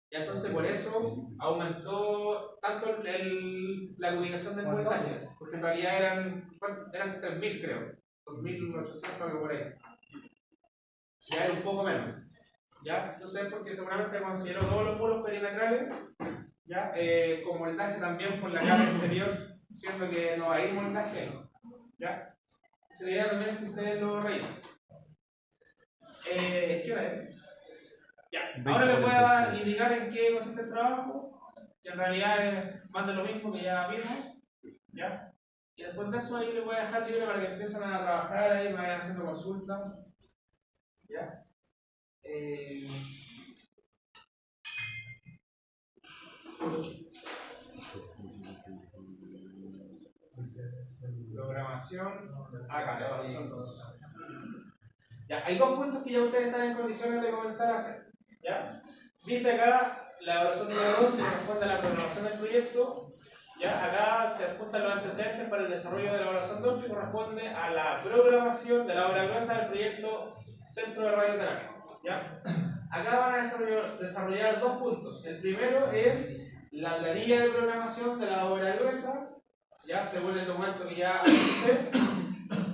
Y entonces por eso aumentó tanto la ubicación del moldaje, porque en realidad eran 3.000 creo, 2.800 algo por ahí. Ya era un poco menos. ¿Ya? Entonces, porque seguramente consideró todos los muros perimetrales, ¿ya? Con moldaje también por la cara exterior, siendo que no hay moldaje ahí. ¿Ya? Esa la idea también es que ustedes lo revisen. ¿Qué hora es? Ya. Ahora les voy a indicar en qué consiste el trabajo, que en realidad es más de lo mismo que ya vimos. ¿Ya? Y después de eso ahí les voy a dejar libre para que empiecen a trabajar ahí, vayan haciendo consultas. ¿Ya? Programación acá, la evaluación 2. Ya, hay 2 puntos que ya ustedes están en condiciones de comenzar a hacer. ¿Ya? Dice acá la evaluación número 2 que corresponde a la programación del proyecto. ¿Ya? Acá se adjuntan los antecedentes para el desarrollo de la evaluación 2 que corresponde a la programación de la obra gruesa del proyecto Centro de Radioterapia. ¿Ya? Acá van a desarrollar 2 puntos. El primero es la planilla de programación de la obra gruesa, ya según el documento que ya hice,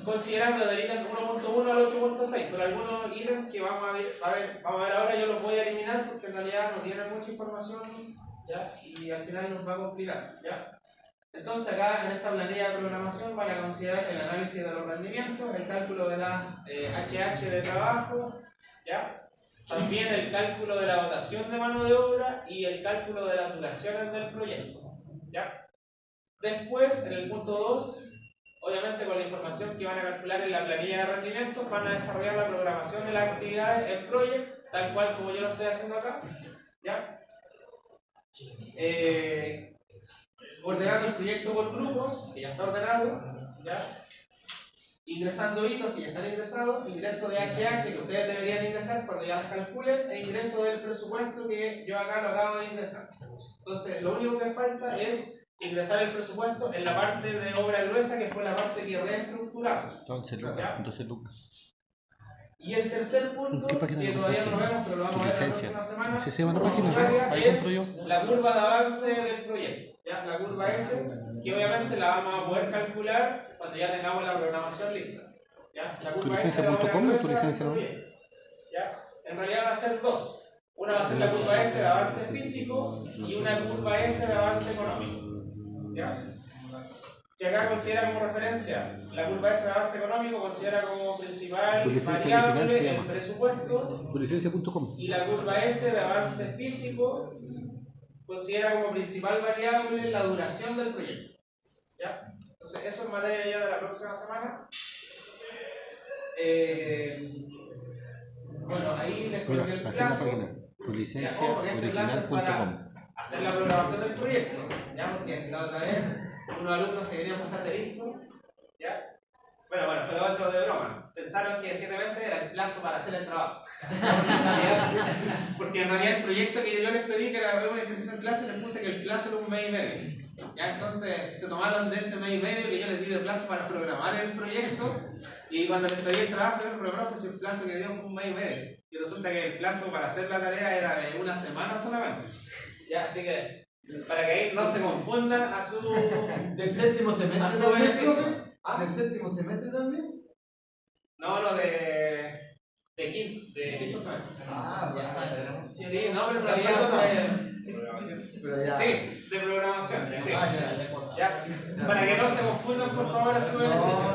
considerando del ítem 1.1 al 8.6, pero algunos ítems que vamos a ver ahora yo los voy a eliminar porque en realidad no tienen mucha información, ¿ya? Y al final nos va a complicar. ¿Ya? Entonces acá en esta planilla de programación van a considerar el análisis de los rendimientos, el cálculo de la HH de trabajo, ¿ya? También el cálculo de la dotación de mano de obra y el cálculo de las duraciones del proyecto. ¿Ya? Después, en el punto 2, obviamente con la información que van a calcular en la planilla de rendimientos, van a desarrollar la programación de las actividades en Project, tal cual como yo lo estoy haciendo acá. ¿Ya? Ordenando el proyecto por grupos, que ya está ordenado. ¿Ya? Ingresando hitos que ya están ingresados, ingreso de HH que ustedes deberían ingresar cuando ya las calculen, e ingreso del presupuesto que yo acá lo acabo de ingresar. Entonces, lo único que falta es ingresar el presupuesto en la parte de obra gruesa, que fue la parte que reestructuramos. 12 lucas. Y el tercer punto, que todavía no lo vemos, pero lo vamos a ver la próxima semana, ¿Sí se llama la página? Ahí compro yo. es la curva de avance del proyecto. ¿Ya? La curva S, que obviamente la vamos a poder calcular cuando ya tengamos la programación lista. ¿Ya? La curva S de obra ¿Tu gruesa licencia no? ¿Ya? En realidad van a ser 2. Una va a ser la curva S de avance físico y una curva S de avance económico. ¿Ya? que acá considera como referencia la curva S de avance económico, considera como principal Tu licencia variable original se el llama. presupuesto, Tulicencia.com. y la curva S de avance físico considera como principal variable la duración del proyecto. ¿Ya? Entonces, eso es materia ya de la próxima semana. Bueno, ahí les Mira, coloqué el así en la plazo. página. Ya, ojo, que este plazo es Tulicenciaoriginal.com. para hacer la programación del proyecto, ¿ya? Porque la otra vez unos alumnos se querían pasar de listo, ¿ya? Bueno, pero dentro de broma. Pensaron que 7 meses era el plazo para hacer el trabajo. Porque en realidad el proyecto que yo les pedí, que era un ejercicio en clase, les puse que el plazo era un mes y medio. ¿Ya? Entonces se tomaron de ese mes y medio que yo les di de plazo para programar el proyecto, y cuando les pedí el trabajo, el programa fue el plazo que dio fue un mes y medio. Y resulta que el plazo para hacer la tarea era de una semana solamente. ¿Ya? Así que, para que ahí no se confundan a su... ¿Del séptimo semestre A su también, beneficio. profe? ¿Ah? ¿Del séptimo semestre también? No, de quinto semestre. Ah, ya. Sí, no, pero en realidad Pero ya. sí, de programación. Sí. Ah, ¿Ya? Para que no se confundan, por favor, a su beneficio.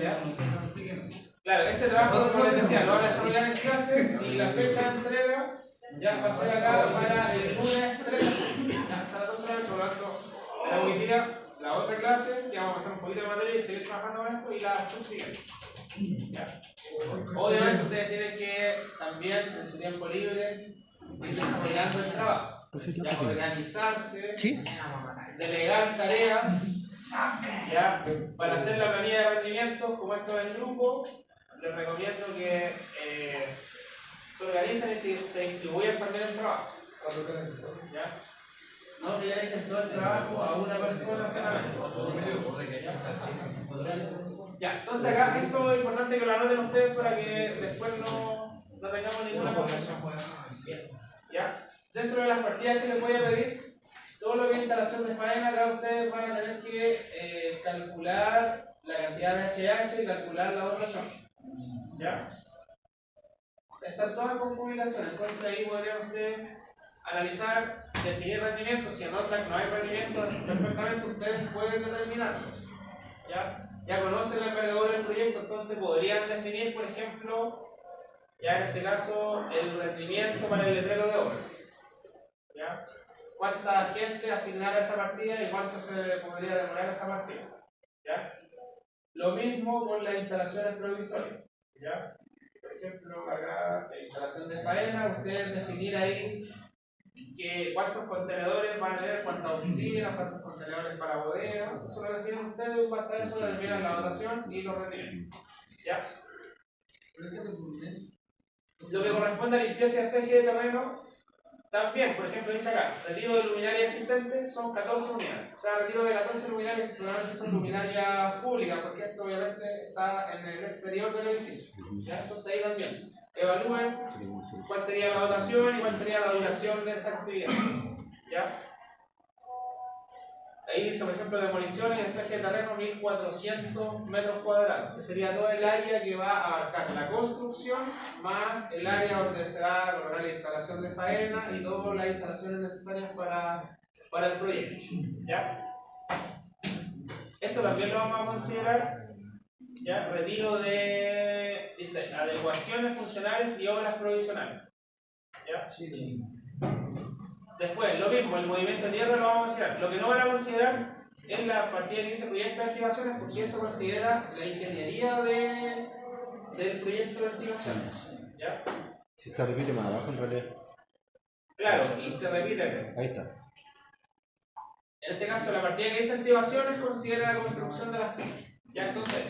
¿Ya? Claro, este trabajo, como les decía, lo van a desarrollar en clase, y la fecha de entrega ya va a ser acá para el lunes 3, ya hasta las 12 de la noche. Por lo tanto, tenemos hoy día la otra clase, que vamos a pasar un poquito de materia y seguir trabajando con esto, y la subsiguiente. ¿Ya? Obviamente ustedes tienen que también en su tiempo libre ir desarrollando el trabajo, ya, organizarse, Sí. delegar tareas, ya, para hacer la planilla de rendimientos. Como esto es en grupo, les recomiendo que se organicen y se distribuyan también el trabajo, ¿ya? No que le dejen todo el trabajo a una persona solamente. Ya, entonces acá esto es importante que lo anoten ustedes para que después no tengamos ninguna confusión. Bien, ¿ya? Dentro de las partidas que les voy a pedir, todo lo que es instalación de faena, acá ustedes van a tener que calcular la cantidad de HH y calcular la duración. ¿Ya? Están todas con publicación, entonces ahí podrían ustedes analizar, definir rendimientos. Si anotan que no hay rendimientos, perfectamente ustedes pueden determinarlos. Ya conocen la envergadura del proyecto, entonces podrían definir, por ejemplo, ya en este caso, el rendimiento para el letrero de obra. ¿Ya? ¿Cuánta gente asignar a esa partida y cuánto se podría demorar esa partida? ¿Ya? Lo mismo con las instalaciones provisorias. ¿Ya? Por ejemplo, acá, la instalación de faena, ustedes definir ahí cuántos contenedores van a tener, cuántas oficinas, cuántos contenedores para bodega. Eso lo definen ustedes, en base a eso determinan la dotación y los rendimientos. ¿Ya? Lo que corresponde a limpieza y despeje de terreno, también, por ejemplo, dice acá, retiro de luminarias existentes son 14 unidades. O sea, retiro de 14 luminarias que seguramente son luminarias públicas, porque esto obviamente está en el exterior del edificio. ¿Ya? Entonces ahí también evalúen cuál sería la dotación y cuál sería la duración de esa actividad. ¿Ya? Ahí dice, por ejemplo, demolición y despeje de terreno 1400 metros cuadrados, que sería todo el área que va a abarcar la construcción, más el área donde se va a colocar la instalación de faena y todas las instalaciones necesarias para el proyecto. ¿Ya? Esto también lo vamos a considerar. ¿Ya? Retiro de, dice, adecuaciones funcionales y obras provisionales. ¿Ya? Después, lo mismo, el movimiento de tierra lo vamos a considerar. Lo que no van a considerar es la partida que dice proyecto de activaciones, porque eso considera la ingeniería del proyecto de activaciones. ¿Ya? Si se repite más abajo en realidad. Claro, y se repite. Ahí está. En este caso, la partida que dice activaciones considera la construcción de las pilas. ¿Ya? Entonces,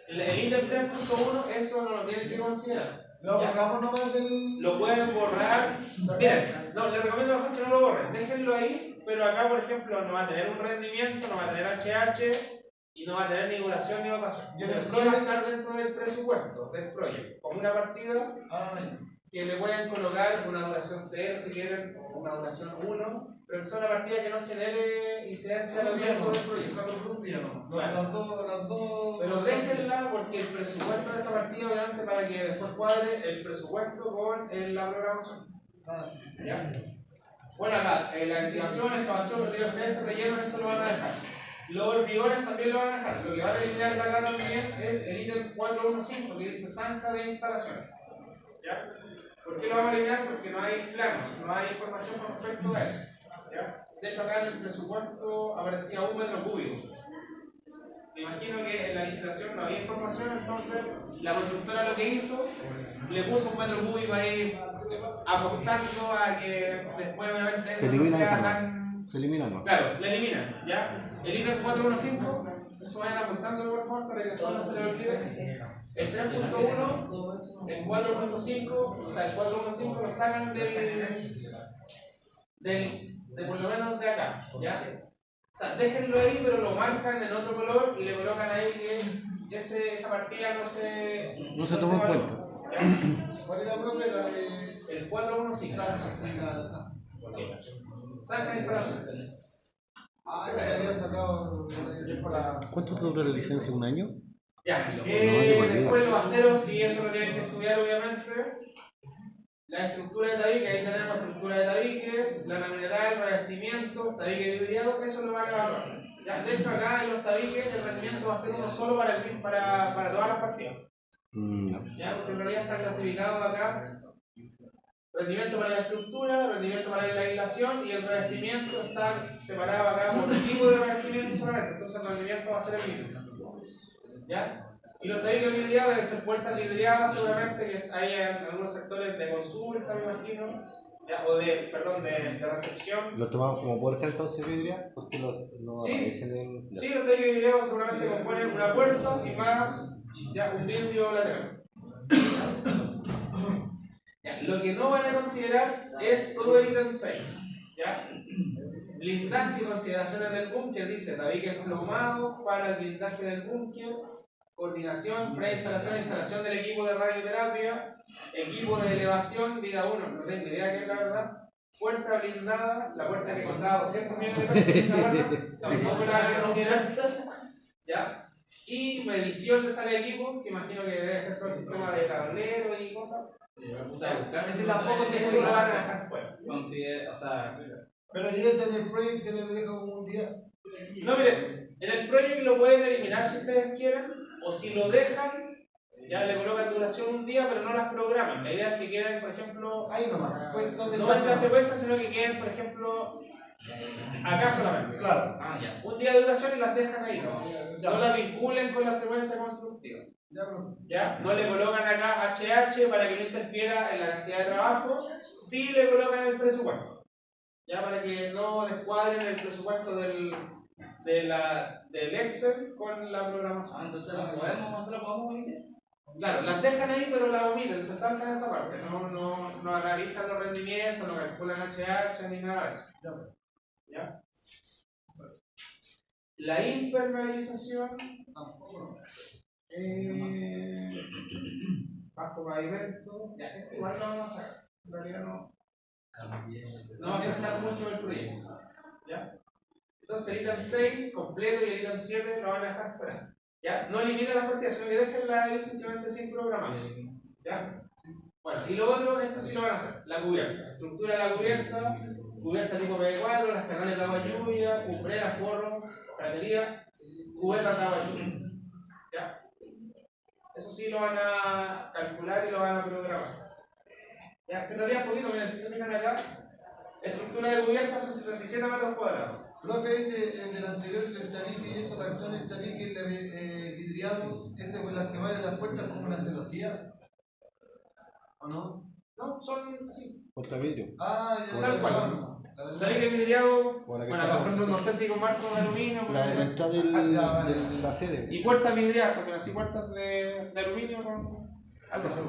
el ítem 3.1, eso no lo tienen que considerar. Lo borramos nomás del. Lo pueden borrar. Miren, no, les recomiendo mejor que no lo borren. Déjenlo ahí, pero acá, por ejemplo, no va a tener un rendimiento, no va a tener HH y no va a tener ni duración ni dotación. Pero sí va a estar dentro del presupuesto del proyecto, como una partida que le pueden colocar una duración 0 si quieren, o una duración 1, pero que sea una partida que no genere incidencia al tiempo del proyecto. Las dos. Pero déjenla porque el presupuesto de esa partida, obviamente, para que después cuadre el presupuesto con la programación. ¿Ya? Bueno, acá, la activación, excavación, retiro excedente, relleno, eso lo van a dejar. Los hormigones también lo van a dejar. Lo que van a eliminar de acá también es el ítem 415 que dice zanja de instalaciones. ¿Ya? ¿Por qué lo vamos a eliminar? Porque no hay planos, no hay información con respecto a eso. ¿Ya? De hecho, acá en el presupuesto aparecía 1 metro cúbico. Me imagino que en la licitación no había información, entonces la constructora lo que hizo, le puso 1 metro cúbico ahí, apostando a que después obviamente Se eso no elimina sea esa tan... Se elimina, ¿no? Claro, le eliminan, ¿ya? El ítem 415, eso vayan apuntando por favor para que todo no se le olvide. El 3.1, el 4.5, o sea, el 4.15 lo sacan de por lo menos de acá, ¿ya? O sea, déjenlo ahí, pero lo marcan en otro color y le colocan ahí que esa partida No se tomó en evaluó, cuenta. ¿ya? ¿Cuál era, profe? La de El 415. la Zanja. Saca instalaciones. Ah, esa que había sacado. ¿Cuánto dura la licencia? ¿Un año? Ya, de por vida. después los aceros, si eso lo tienen que estudiar obviamente. La estructura de tabique, ahí tenemos estructura de tabiques, lana mineral, revestimiento, tabique vidriado, eso lo van a evaluar. Ya, de hecho acá en los tabiques el rendimiento va a ser uno solo para todas las partidas. Ya, porque en realidad está clasificado acá. Rendimiento para la estructura, rendimiento para la aislación y el revestimiento está separado acá por tipo de revestimiento solamente, entonces el rendimiento va a ser el mismo. ¿Ya? Y los tabiques vidriados deben ser puertas vidriadas, seguramente que hay en algunos sectores de consulta, me imagino, ¿ya? O de recepción. ¿Lo tomamos como puerta entonces vidria? Porque no Sí. aparecen en... Sí, los tabiques vidriados seguramente componen una puerta y más ya, un vidrio lateral. Ya, lo que no van a considerar es todo el ítem 6. ¿Ya? Blindaje y consideraciones del búnker, dice tabiques plomados para el blindaje del búnker, coordinación, preinstalación e instalación del equipo de radioterapia, equipo de elevación, vida 1, no tengo idea qué es la verdad, puerta blindada, la puerta que costaba 200 millones de pesos, ¿se acuerdan? Tampoco la van a considerar. ¿Ya? Y medición de sala de equipo, que imagino que debe ser todo el sistema de tablero y cosas. O sea, Ese tampoco se Eso puede lo van a dejar fuera. considera, o sea, Pero y ese en el proyecto se les deja como un día. No, miren, en el proyecto lo pueden eliminar si ustedes quieren, o si lo dejan, ya le colocan duración un día, pero no las programan. La idea es que queden, por ejemplo, Ahí nomás. Pues, ¿dónde no está? en la secuencia, sino que queden, por ejemplo, acá solamente. Claro. ya. Un día de duración y las dejan ahí. Ya. No las vinculen con la secuencia constructiva. Ya, bro. ¿Ya? No le colocan acá HH para que no interfiera en la cantidad de trabajo, sí le colocan el presupuesto. Ya para que no descuadren el presupuesto del Excel con la programación. Entonces lo podemos omitir. Claro, las dejan ahí pero las omiten, se saltan esa parte, no analizan los rendimientos, no calculan HH ni nada de eso. ¿Ya? La impermeabilización bajo pavimento, ya, este igual lo vamos a sacar, en realidad no va a afectar mucho el proyecto. ¿Ya? Entonces el ítem 6 completo y el ítem 7 lo van a dejar fuera. ¿Ya? No eliminen las partidas, sino que déjenla ahí sencillamente sin programar. ¿Ya? Bueno, y lo otro, esto sí lo van a hacer, la cubierta. Estructura de la cubierta, cubierta tipo P4, las canales de agua lluvia, cumbrera, forro, pratería, cubetas de agua lluvia. ¿Ya? Eso sí lo van a calcular y lo van a programar. ¿Ya? En realidad es poquito, miren, si se fijan acá, estructura de cubierta son 67 metros cuadrados. Profe, ese el del anterior, el tabique y eso, cartón, el tabique vidriado, ese con las que valen las puertas como una celosía. ¿O no? No, son así. Puerta vidrio. Ah, ya. Tal cual. La Tabique vidriado, O la que bueno, a lo mejor no sé si con marco de aluminio. La de la entrada de la sede. Y puertas vidriadas también, así puertas de aluminio con algo así.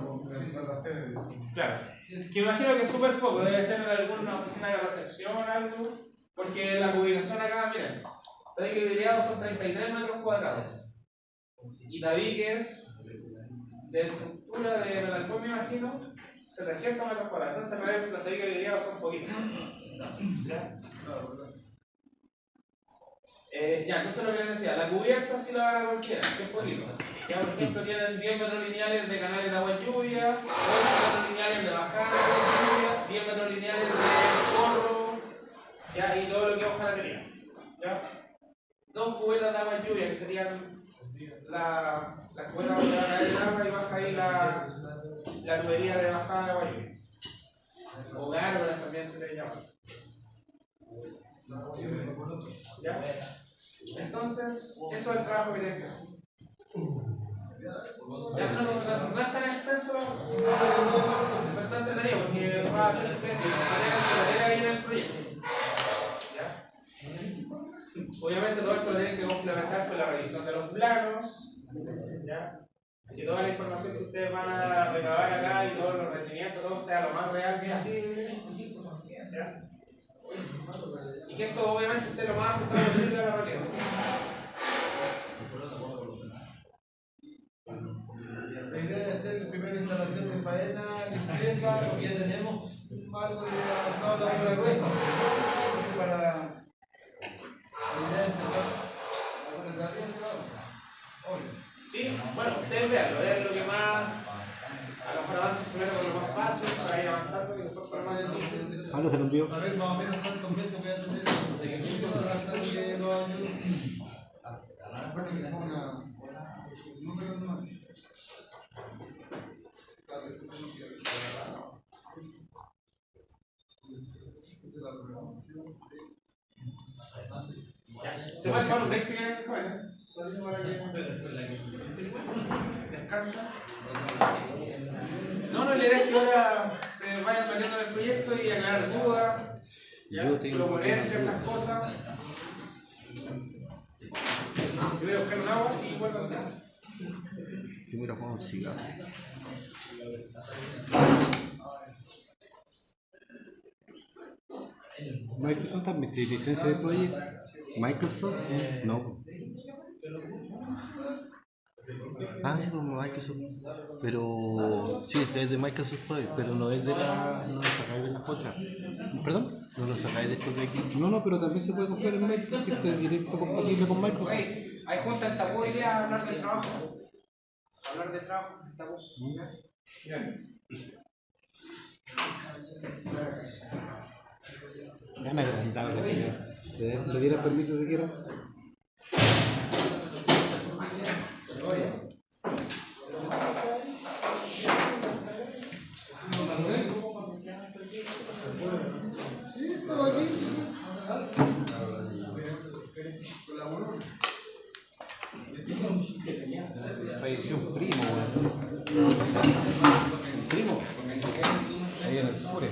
Claro. Que imagino que es súper poco, debe ser en alguna oficina de recepción o algo, porque la ubicación acá, miren, tabique vidriado son 33 metros cuadrados. Y tabiques de estructura de metalcom, me imagino, 700 metros cuadrados. Entonces, en realidad, los tabiques vidriados son poquitos. ¿Ya? Ya, entonces lo que les decía, la cubierta sí la van a considerar, que es poquito. Ya, por ejemplo, tienen 10 metros lineales de canales de agua y lluvia, 8 metros lineales de bajada de agua y lluvia, 10 metros lineales de forro, ya, y todo lo que es hojalatería. ¿Ya? 2 cubetas de agua lluvia, que serían las cubetas donde va a caer el agua y baja ahí la tubería de bajada de agua lluvia. O gárgolas también se le llama. ¿Ya? Entonces, eso es el trabajo que tienes que hacer. Ya no es tan extenso, pero está entretenido porque va a hacer que ahí en el proyecto. ¿Ya? Obviamente todo esto lo tienen que complementar con la revisión de los planos. ¿Ya? Y toda la información que ustedes van a recabar acá y todos los rendimientos, todo sea lo más real posible. ¿Ya? Y que esto obviamente esté lo más ajustado posible a la realidad. La idea es hacer la primera instalación de faena, limpieza, porque ya tenemos algo de avanzado la obra gruesa. Entonces, para la idea es empezar desde arriba hacia abajo. Obvio. Sí, bueno, ustedes vean lo que más, a lo mejor avancen primero con lo más fácil para ir avanzando y después para más difícil. Ah, no se lo envió. A ver más o menos cuántos meses voy a tener de equipo para que lo ayude. Un número nomás. Claro, eso es lo que esa es la programación. ¿Se puede tomar un break si quieren? Bueno, descansa. No, la idea es que ahora se vayan metiendo en el proyecto y aclarar dudas, proponer ciertas cosas. Yo voy a buscar un agua y vuelvo a entrar. Yo mira, Juan, cigarro. Microsoft también tiene licencia de proyecto. ¿Microsoft? No. Ah, sí, como Microsoft. Pero sí, es de Microsoft, pero no es de la. No lo sacáis de las otras. ¿Perdón? No lo sacáis de estos de aquí. No, pero también se puede comprar en Microsoft, que esté directo compatible con Microsoft. Oye, hay junta en Tabú hoy día a hablar del trabajo. Hablar del trabajo en Tabú. Gana agrandable, señor. ¿Le diera permiso siquiera? Falleció un primo, weón. Un primo. Ahí en el sur.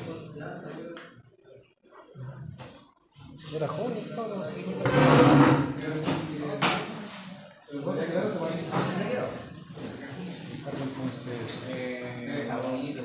Era joven, cabrón, entonces,